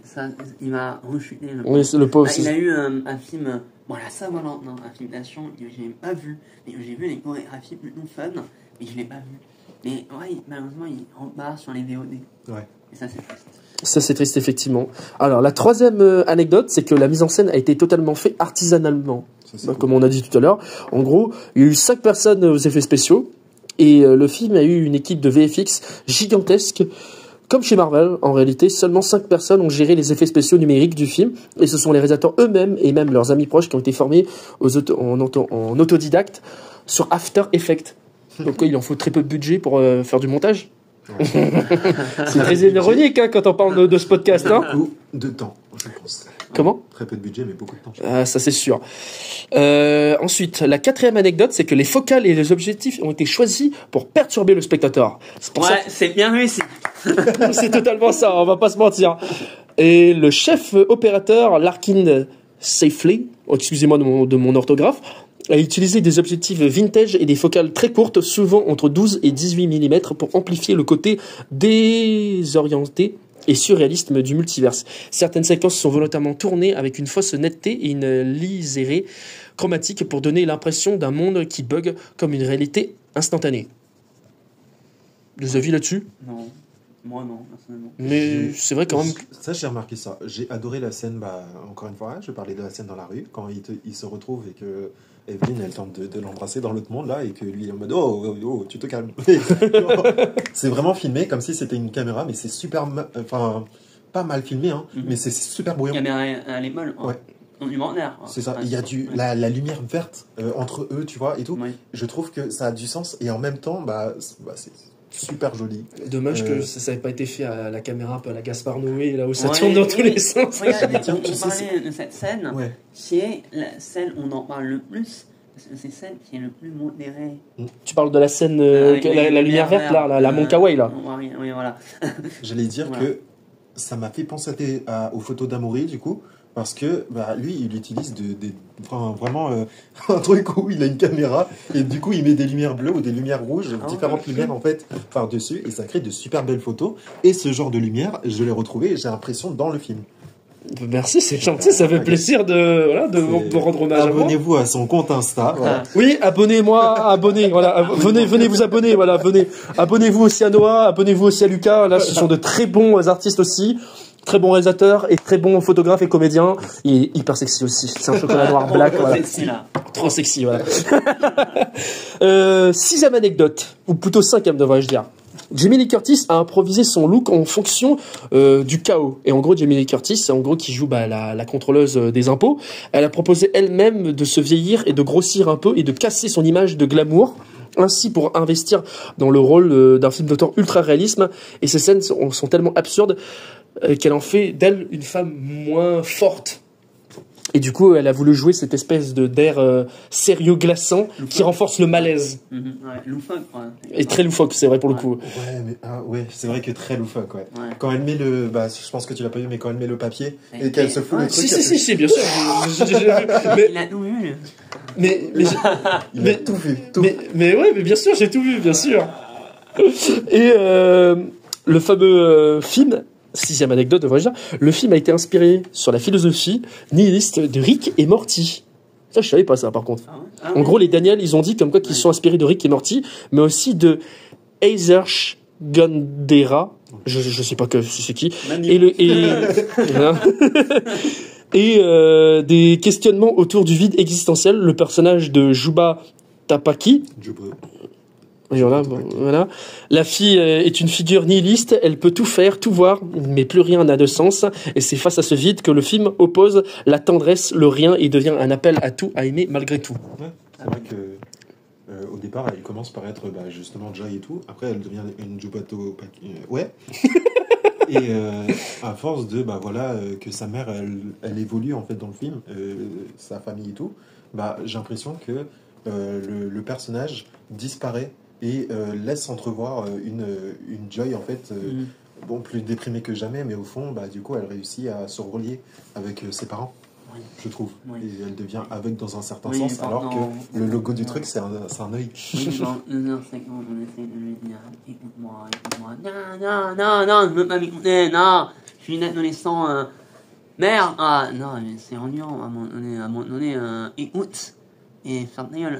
ça, il va rechuter. Oui, c'est le pauvre. Il a eu un film. Bon, la Saint-Valentin, un film d'action que je n'ai pas vu. J'ai vu les chorégraphies plutôt fun, mais je ne l'ai pas vu. Mais malheureusement, il repart sur les VOD. Ouais. Et ça, c'est triste. Ça, c'est triste, effectivement. Alors, la troisième anecdote, c'est que la mise en scène a été totalement faite artisanalement. Comme on a dit tout à l'heure. En gros, il y a eu 5 personnes aux effets spéciaux. Et le film a eu une équipe de VFX gigantesque. Comme chez Marvel, en réalité, seulement 5 personnes ont géré les effets spéciaux numériques du film, et ce sont les réalisateurs eux-mêmes et même leurs amis proches qui ont été formés en autodidacte sur After Effects. Donc il en faut très peu de budget pour faire du montage. C'est très ironique quand on parle de ce podcast. Beaucoup de temps, je pense. Comment ? Très peu de budget, mais beaucoup de temps. Ça, c'est sûr. Ensuite, la quatrième anecdote, c'est que les focales et les objectifs ont été choisis pour perturber le spectateur. C'est bien réussi. C'est totalement ça, on va pas se mentir. Et le chef opérateur, Larkin Safely, excusez-moi de mon orthographe, a utilisé des objectifs vintage et des focales très courtes, souvent entre 12 et 18 mm, pour amplifier le côté désorienté et surréaliste du multiverse. Certaines séquences sont volontairement tournées avec une fausse netteté et une lisérée chromatique pour donner l'impression d'un monde qui bug comme une réalité instantanée. Des avis là-dessus ? Non. Moi, non, personnellement. Mais c'est vrai quand même. Ça, j'ai remarqué ça. J'ai adoré la scène, encore une fois, je parlais de la scène dans la rue, quand il se retrouve et que Evelyn, elle tente de l'embrasser dans l'autre monde, là, et que lui, est en mode oh, tu te calmes. C'est vraiment filmé comme si c'était une caméra, mais c'est super. Pas mal filmé, hein, mais c'est super bruyant. La caméra, elle est molle. Ouais. En humanitaire. C'est ça, il y a la lumière verte entre eux, tu vois, et tout. Oui. Je trouve que ça a du sens, et en même temps, c'est super joli. Dommage que ça n'avait pas été fait à la caméra un peu à la Gaspard Noé, là où ça tourne dans tous les sens. Regarde, on parlait de cette scène, qui est la scène où on en parle le plus, parce que c'est celle qui est le plus modérée. Tu parles de la scène, la lumière verte, là, la Monkaway, là. Oui, voilà. J'allais dire que ça m'a fait penser aux photos d'Amaury, du coup, parce que lui, il utilise vraiment un truc où il a une caméra et du coup, il met des lumières bleues ou des lumières rouges, différentes lumières en fait, par-dessus, et ça crée de super belles photos. Et ce genre de lumière, je l'ai retrouvé, j'ai l'impression, dans le film. Merci, c'est gentil, ça fait plaisir de rendre hommage à moi. Abonnez-vous à son compte Insta. Voilà. Oui, abonnez-moi, voilà. Venez vous abonner, voilà, venez. Abonnez-vous aussi à Noah, abonnez-vous aussi à Lucas. Là, ce sont de très bons artistes aussi. Très bon réalisateur et très bon photographe et comédien. Il est hyper sexy aussi. C'est un chocolat noir black. Trop sexy, là. Trop sexy, voilà. 6e anecdote, ou plutôt 5e devrais-je dire. Jamie Lee Curtis a improvisé son look en fonction du chaos. Et en gros, Jamie Lee Curtis, c'est en gros qui joue la contrôleuse des impôts. Elle a proposé elle-même de se vieillir et de grossir un peu et de casser son image de glamour. Ainsi, pour investir dans le rôle d'un film d'auteur ultra réalisme. Et ces scènes sont tellement absurdes qu'elle en fait d'elle une femme moins forte. Et du coup, elle a voulu jouer cette espèce d'air sérieux glaçant qui renforce le malaise. Loufoque. Et très loufoque, c'est vrai pour le coup. C'est vrai que très loufoque. Quand elle met je pense que tu l'as pas vu, mais quand elle met le papier et qu'elle se fout le truc. Si, bien sûr. Il a tout vu. Il a tout vu. Mais bien sûr, j'ai tout vu, bien sûr. Et le fameux film. 6e anecdote, devrais-je dire. Le film a été inspiré sur la philosophie nihiliste de Rick et Morty. Ça, je savais pas ça, par contre. En gros, les Daniels, ils ont dit comme quoi qu'ils sont inspirés de Rick et Morty, mais aussi de Aizersh Gandera. Je sais pas c'est qui. Et des questionnements autour du vide existentiel. Le personnage de Juba Tapaki. Voilà. La fille est une figure nihiliste, elle peut tout faire, tout voir, mais plus rien n'a de sens. Et c'est face à ce vide que le film oppose la tendresse, le rien, et devient un appel à tout, à aimer malgré tout. Ouais, c'est vrai que au départ, elle commence par être justement Joy et tout. Après, elle devient une Jubato. Et à force de que sa mère, elle évolue en fait dans le film, sa famille et tout. J'ai l'impression que le personnage disparaît. Et laisse entrevoir une Joy en fait plus déprimée que jamais, mais au fond du coup elle réussit à se relier avec ses parents, je trouve, et elle devient aveugle dans un certain sens, alors que le logo du truc c'est un œil. Non, je veux pas m'écouter, non, je suis une adolescent, merde, non, mais c'est ennuyant, à un moment donné, écoute. Et ferme ta gueule.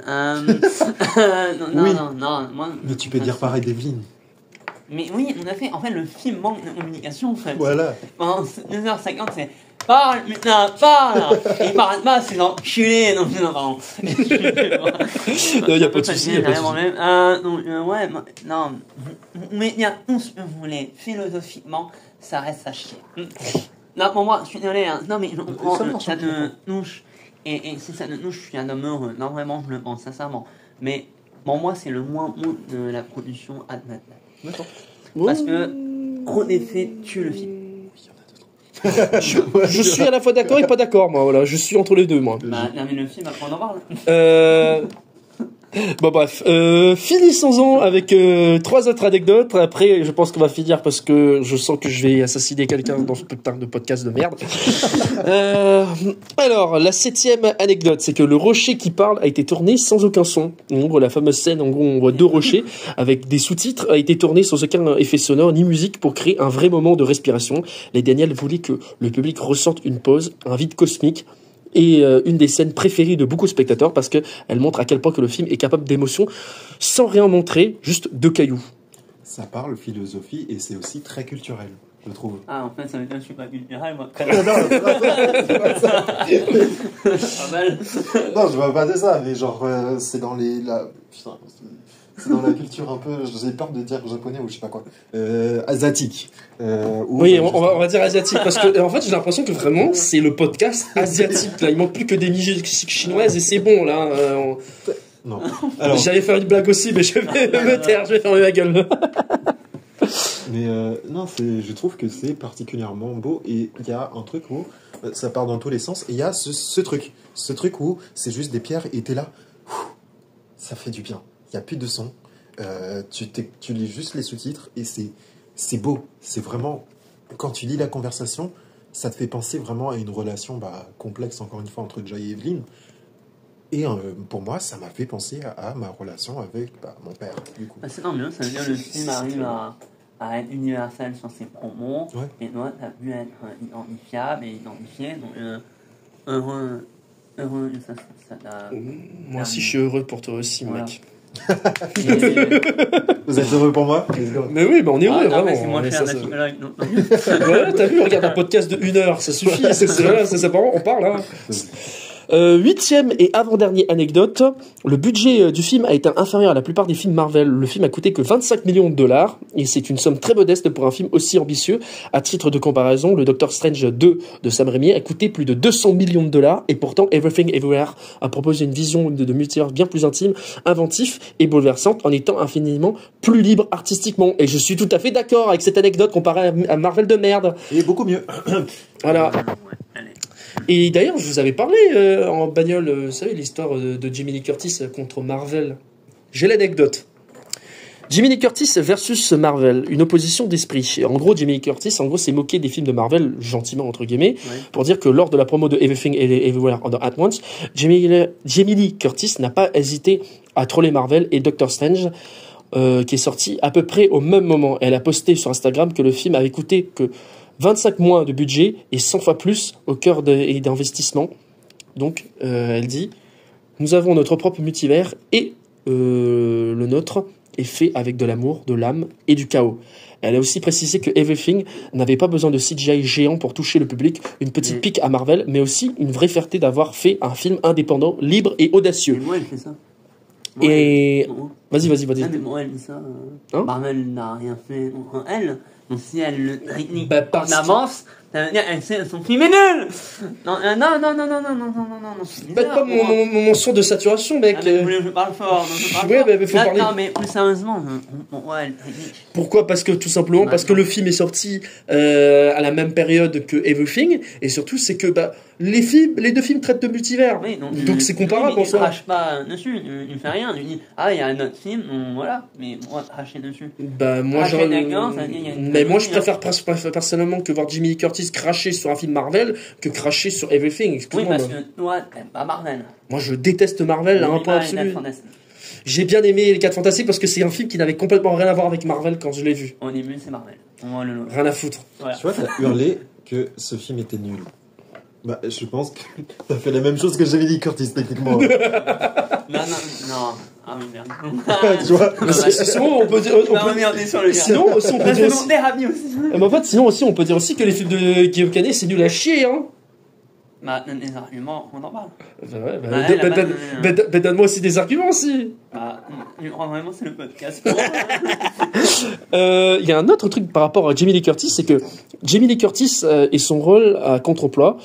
Non. Moi, mais tu peux dire pareil d'Evelyn. Mais oui, on a fait. En fait, le film manque de communication, en fait. Voilà. Pendant 2h50, c'est. Parle, putain, parle. Et il parle pas, c'est l'enculé. Non, pardon. Il n'y a pas de souci. Mais il y a tout ce que vous voulez. Philosophiquement, ça reste à chier. Non, pour moi, je suis désolé. Non, mais ça te touche. Et si ça ne touche, je suis un homme heureux. Non, vraiment, je le pense sincèrement. Mais pour moi, c'est le moins bon de la production à maintenant. D'accord. Parce que trop d'effets tue le film. Je suis à la fois d'accord et pas d'accord, moi. Voilà, je suis entre les deux, moi. Mais le film, après on en parle. Bon bref, finissons-en avec 3 autres anecdotes. Après, je pense qu'on va finir parce que je sens que je vais assassiner quelqu'un dans ce putain de podcast de merde. Alors, la 7e anecdote, c'est que le rocher qui parle a été tourné sans aucun son. En gros, la fameuse scène, en gros, on voit 2 rochers avec des sous-titres, a été tournée sans aucun effet sonore ni musique pour créer un vrai moment de respiration. Les Daniels voulaient que le public ressente une pause, un vide cosmique. est une des scènes préférées de beaucoup de spectateurs parce qu'elle montre à quel point que le film est capable d'émotion sans rien montrer, juste deux cailloux. Ça parle philosophie et c'est aussi très culturel, je trouve. Ah, en fait, ça veut dire que je suis pas culturel, moi. Non, c'est pas ça. Pas mal. Non, je vois pas de ça, mais genre, c'est dans putain, c'est dans la culture un peu, j'ai peur de dire japonais ou je sais pas quoi, asiatique. Oui, on va dire asiatique, parce que en fait j'ai l'impression que vraiment c'est le podcast asiatique, là, il manque plus que des musiques chinoises et c'est bon, là. Non. Alors, j'allais faire une blague aussi, mais je vais me taire, je vais fermer ma gueule. Mais non, je trouve que c'est particulièrement beau et il y a un truc où ça part dans tous les sens et il y a ce truc où c'est juste des pierres et t'es là, ça fait du bien. Il n'y a plus de son, tu lis juste les sous-titres et c'est beau. C'est vraiment, quand tu lis la conversation, ça te fait penser vraiment à une relation complexe, encore une fois, entre Joy et Evelyn. Et pour moi, ça m'a fait penser à ma relation avec mon père, du coup. C'est tant mieux, ça veut dire que le film arrive à être universel sur ses promos, et toi, tu as pu être identifiable et identifié, donc heureux, ça t'a... Moi aussi, je suis heureux pour toi aussi, voilà. Mec. Vous êtes heureux pour moi? Mais oui, on est heureux, vraiment. C'est moins cher, ouais, t'as vu, regarde un podcast de 1 heure, ça suffit, c'est pas bon, on parle, hein. 8e et avant-dernière anecdote, le budget du film a été inférieur à la plupart des films Marvel. Le film a coûté que 25 millions de dollars et c'est une somme très modeste pour un film aussi ambitieux. À titre de comparaison, le Doctor Strange 2 de Sam Raimi a coûté plus de 200 millions de dollars et pourtant Everything Everywhere a proposé une vision de multivers bien plus intime, inventif et bouleversante en étant infiniment plus libre artistiquement. Et je suis tout à fait d'accord avec cette anecdote comparée à Marvel de merde. Et beaucoup mieux. Voilà. Et d'ailleurs, je vous avais parlé en bagnole, vous savez, l'histoire de Jamie Lee Curtis contre Marvel. J'ai l'anecdote. Jamie Lee Curtis versus Marvel, une opposition d'esprit. En gros, Jamie Lee Curtis, s'est moqué des films de Marvel, gentiment entre guillemets, pour dire que lors de la promo de Everything Everywhere All at Once, Jamie Lee Curtis n'a pas hésité à troller Marvel et Doctor Strange, qui est sorti à peu près au même moment. Elle a posté sur Instagram que le film avait coûté que 25 mois de budget et 100 fois plus au cœur d'investissement. Donc, elle dit, nous avons notre propre multivers et le nôtre est fait avec de l'amour, de l'âme et du chaos. Elle a aussi précisé que Everything n'avait pas besoin de CGI géant pour toucher le public, une petite pique à Marvel, mais aussi une vraie fierté d'avoir fait un film indépendant, libre et audacieux. Et moi, elle fait ça. Et... Vas-y. Ah, mais moi, elle dit ça. Marvel n'a rien fait contre elle. Donc si elle le technique en avance, ça veut dire qu'elle sait son film est nul. Non. Pas mon son de saturation, mec. Ah, mais je parle fort. Mais faut parler. Non, mais plus sérieusement, ouais. Pourquoi? Parce que tout simplement, parce que le film est sorti à la même période que Everything, et surtout c'est que les deux films traitent de multivers. Oui, donc c'est comparable en soi. Il ne crache pas dessus, il ne fait rien. Il dit il y a un autre film, voilà, mais moi cracher dessus. Moi je préfère personnellement que voir Jamie Lee Curtis cracher sur un film Marvel que cracher sur Everything. Excuse-moi. Oui, parce que toi t'aimes pas Marvel. Moi je déteste Marvel à un point absolu. J'ai bien aimé les 4 Fantastiques parce que c'est un film qui n'avait complètement rien à voir avec Marvel quand je l'ai vu. Au début c'est Marvel. Rien à foutre. Voilà. Tu vois, t'as hurlé que ce film était nul. Je pense que t'as fait la même chose que Jamie Lee Curtis, techniquement. Non. Ah oui, merde. Tu vois, sinon, on peut dire. Sinon, on peut dire aussi. En fait, sinon aussi, on peut dire aussi que les films de Guillaume Canet, c'est nul à chier, hein. Les arguments, on en parle. Donne-moi aussi des arguments aussi. Vraiment, c'est le podcast. Il y a un autre truc par rapport à Jamie Lee Curtis, c'est que Jamie Lee Curtis et son rôle à contre-emploi.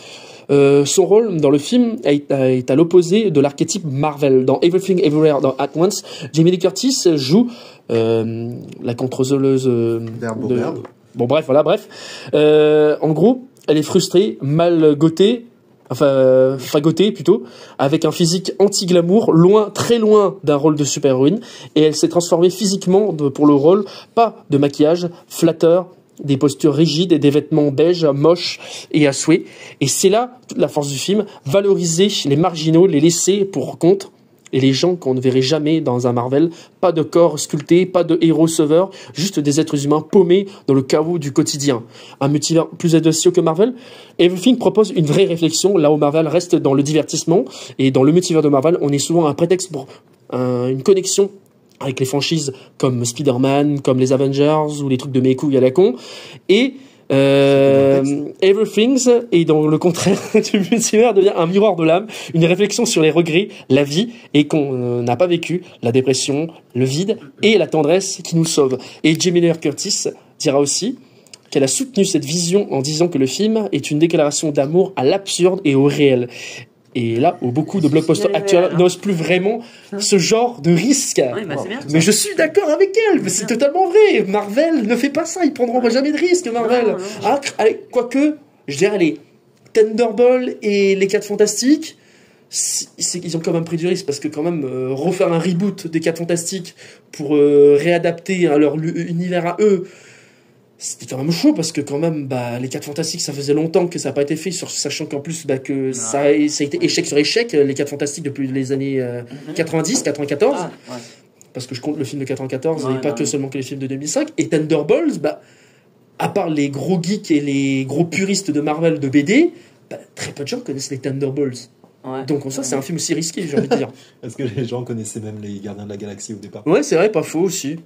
Son rôle dans le film est à l'opposé de l'archétype Marvel. Dans Everything Everywhere at Once, Jamie Lee Curtis joue la contrôleuse d'herbe. Bon, bref. En gros, elle est frustrée, mal gotée, fagotée plutôt, avec un physique anti-glamour, très loin d'un rôle de super-héroïne, et elle s'est transformée physiquement pour le rôle, pas de maquillage flatteur, des postures rigides et des vêtements beiges, moches et à souhait. Et c'est là toute la force du film, valoriser les marginaux, les laisser pour compte, et les gens qu'on ne verrait jamais dans un Marvel. Pas de corps sculptés, pas de héros sauveurs, juste des êtres humains paumés dans le chaos du quotidien. Un multivers plus audacieux que Marvel. Everything propose une vraie réflexion, là où Marvel reste dans le divertissement, et dans le multivers de Marvel, on est souvent un prétexte pour une connexion avec les franchises comme Spider-Man, comme les Avengers, ou les trucs de mes couilles à la con, et Everything, et dans le contraire du multivers, devient un miroir de l'âme, une réflexion sur les regrets, la vie, et qu'on n'a pas vécu, la dépression, le vide, et la tendresse qui nous sauve. Et Jamie Lee Curtis dira aussi qu'elle a soutenu cette vision en disant que le film est une déclaration d'amour à l'absurde et au réel. Et là où beaucoup de blockbusters actuels n'osent plus vraiment ce genre de risque. Oui, bah c'est bien, mais je suis d'accord avec elle, mais c'est totalement vrai. Marvel ne fait pas ça, ils prendront jamais de risque, Marvel. Non. Ah, allez, quoique, je dirais les Thunderbolts et les 4 Fantastiques, ils ont quand même pris du risque, parce que quand même, refaire un reboot des 4 Fantastiques pour réadapter leur univers à eux, c'était quand même chaud, parce que quand même, les 4 Fantastiques, ça faisait longtemps que ça n'a pas été fait, sachant qu'en plus, que ça a été échec sur échec, les 4 Fantastiques, depuis les années 90, 94, parce que je compte le film de 94, et pas seulement que les films de 2005, et Thunderbolts, à part les gros geeks et les gros puristes de Marvel de BD, très peu de gens connaissent les Thunderbolts. Ouais. Donc en soi, c'est un film aussi risqué, j'ai envie de dire. Est-ce que les gens connaissaient même les Gardiens de la Galaxie au départ? Ouais, c'est vrai, pas faux aussi.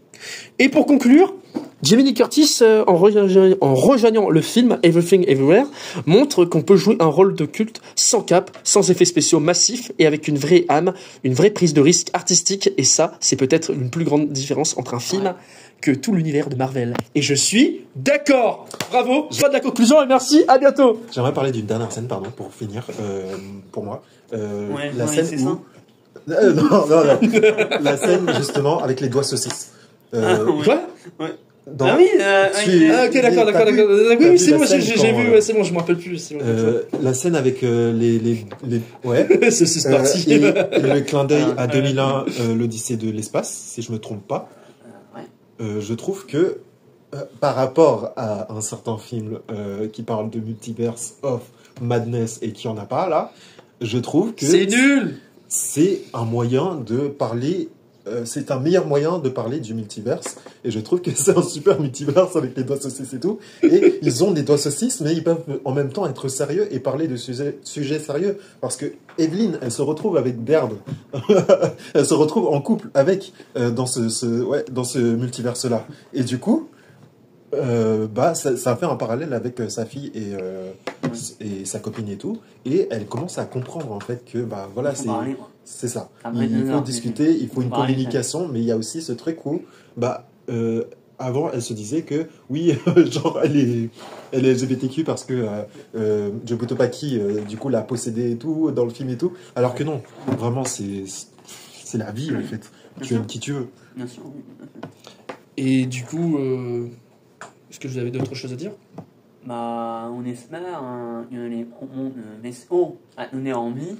Et pour conclure, Jamie Lee Curtis, en rejoignant le film Everything Everywhere, montre qu'on peut jouer un rôle de culte sans cap, sans effets spéciaux massifs et avec une vraie âme, une vraie prise de risque artistique. Et ça, c'est peut-être une plus grande différence entre un film que tout l'univers de Marvel. Et je suis d'accord. Bravo, pas de la conclusion et merci, à bientôt. J'aimerais parler d'une dernière scène, pardon, pour finir, pour moi. La ouais, scène c'est où... ça. non. La scène, justement, avec les doigts saucisses. Quoi? Ouais. Dans... Ah oui, ok, d'accord. Oui, c'est bon, j'ai vu, c'est bon, je me rappelle plus. La scène avec les ouais. C'est parti. Et le clin d'œil à 2001, l'Odyssée de l'espace, si je me trompe pas. Je trouve que par rapport à un certain film qui parle de Multiverse of Madness et qui en a pas là, je trouve que c'est nul. C'est un moyen de parler. C'est un meilleur moyen de parler du multiverse, et je trouve que c'est un super multiverse avec les doigts saucisses et tout, et ils ont des doigts saucisses, mais ils peuvent en même temps être sérieux et parler de sujets sérieux, parce que Evelyn, elle se retrouve avec Baird, elle se retrouve en couple avec, dans ce multiverse-là, et du coup, ça fait un parallèle avec sa fille et sa copine et tout, et elle commence à comprendre en fait que voilà, c'est ça. Il faut discuter, il faut une communication, mais il y a aussi ce truc où avant elle se disait que oui, genre elle est LGBTQ parce que Joe Butopaki du coup l'a possédé et tout dans le film et tout, alors que non, vraiment c'est la vie en fait. Tu aimes qui tu veux. Bien sûr. Et du coup, est-ce que vous avez d'autres choses à dire? On espère que les promos de vaisseau à donner envie.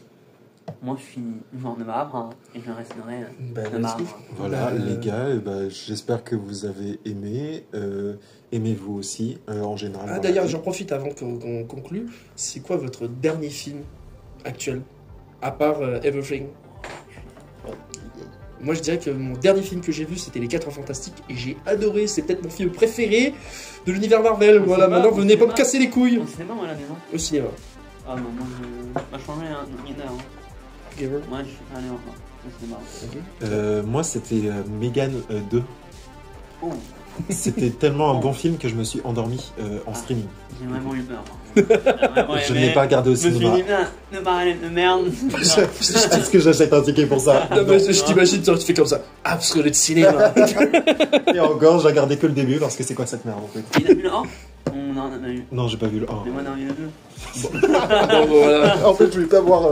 Moi, je suis genre de marbre et je resterai de marbre. Voilà, les gars, j'espère que vous avez aimé. Aimez-vous aussi, en général. Ah, d'ailleurs, j'en profite avant qu'on conclue. C'est quoi votre dernier film actuel, à part Everything? Moi, je dirais que mon dernier film que j'ai vu, c'était Les 4 Fantastiques, et j'ai adoré. C'est peut-être mon film préféré de l'univers Marvel. Voilà, maintenant, venez pas me casser les couilles. Au cinéma ou à la maison? Au cinéma. Ah, non, moi, je vais changer un mineur. Moi, je suis allé au cinéma. Moi, c'était Megan 2. Oh. C'était tellement un bon film que je me suis endormi en streaming. J'ai vraiment eu peur. Je ne l'ai pas regardé au cinéma. Je me suis dit, ne parlez de merde. Est-ce que j'achète un ticket pour ça? Non, mais je t'imagine, tu fais comme ça. Absolument de cinéma. Et encore, j'ai regardé que le début parce que c'est quoi cette merde en fait? Il a vu le 1? Non, on a pas vu. Non, j'ai pas vu le 1. Mais moi, non, il a vu. Bon, voilà. En fait, je voulais pas voir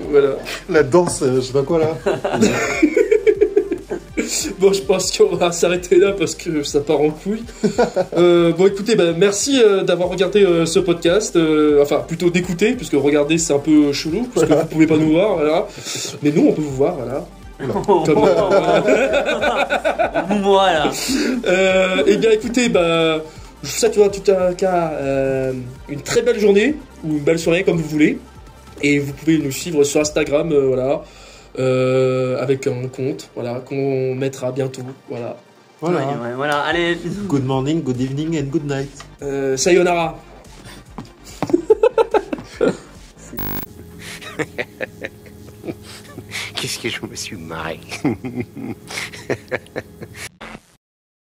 voilà. la danse, je sais pas quoi là. Bon, je pense qu'on va s'arrêter là parce que ça part en couille. Bon, écoutez, merci d'avoir regardé ce podcast. Enfin, plutôt d'écouter, puisque regarder c'est un peu chelou, parce que vous pouvez pas nous voir, voilà. Mais nous, on peut vous voir, voilà. Comme, voilà. Eh bien, écoutez, je vous souhaite en tout cas une très belle journée ou une belle soirée, comme vous voulez. Et vous pouvez nous suivre sur Instagram, voilà. avec un conte, voilà, qu'on mettra bientôt, voilà. Voilà. Ouais, voilà, allez. Good morning, good evening and good night. Sayonara. Qu'est-ce que je me suis marré.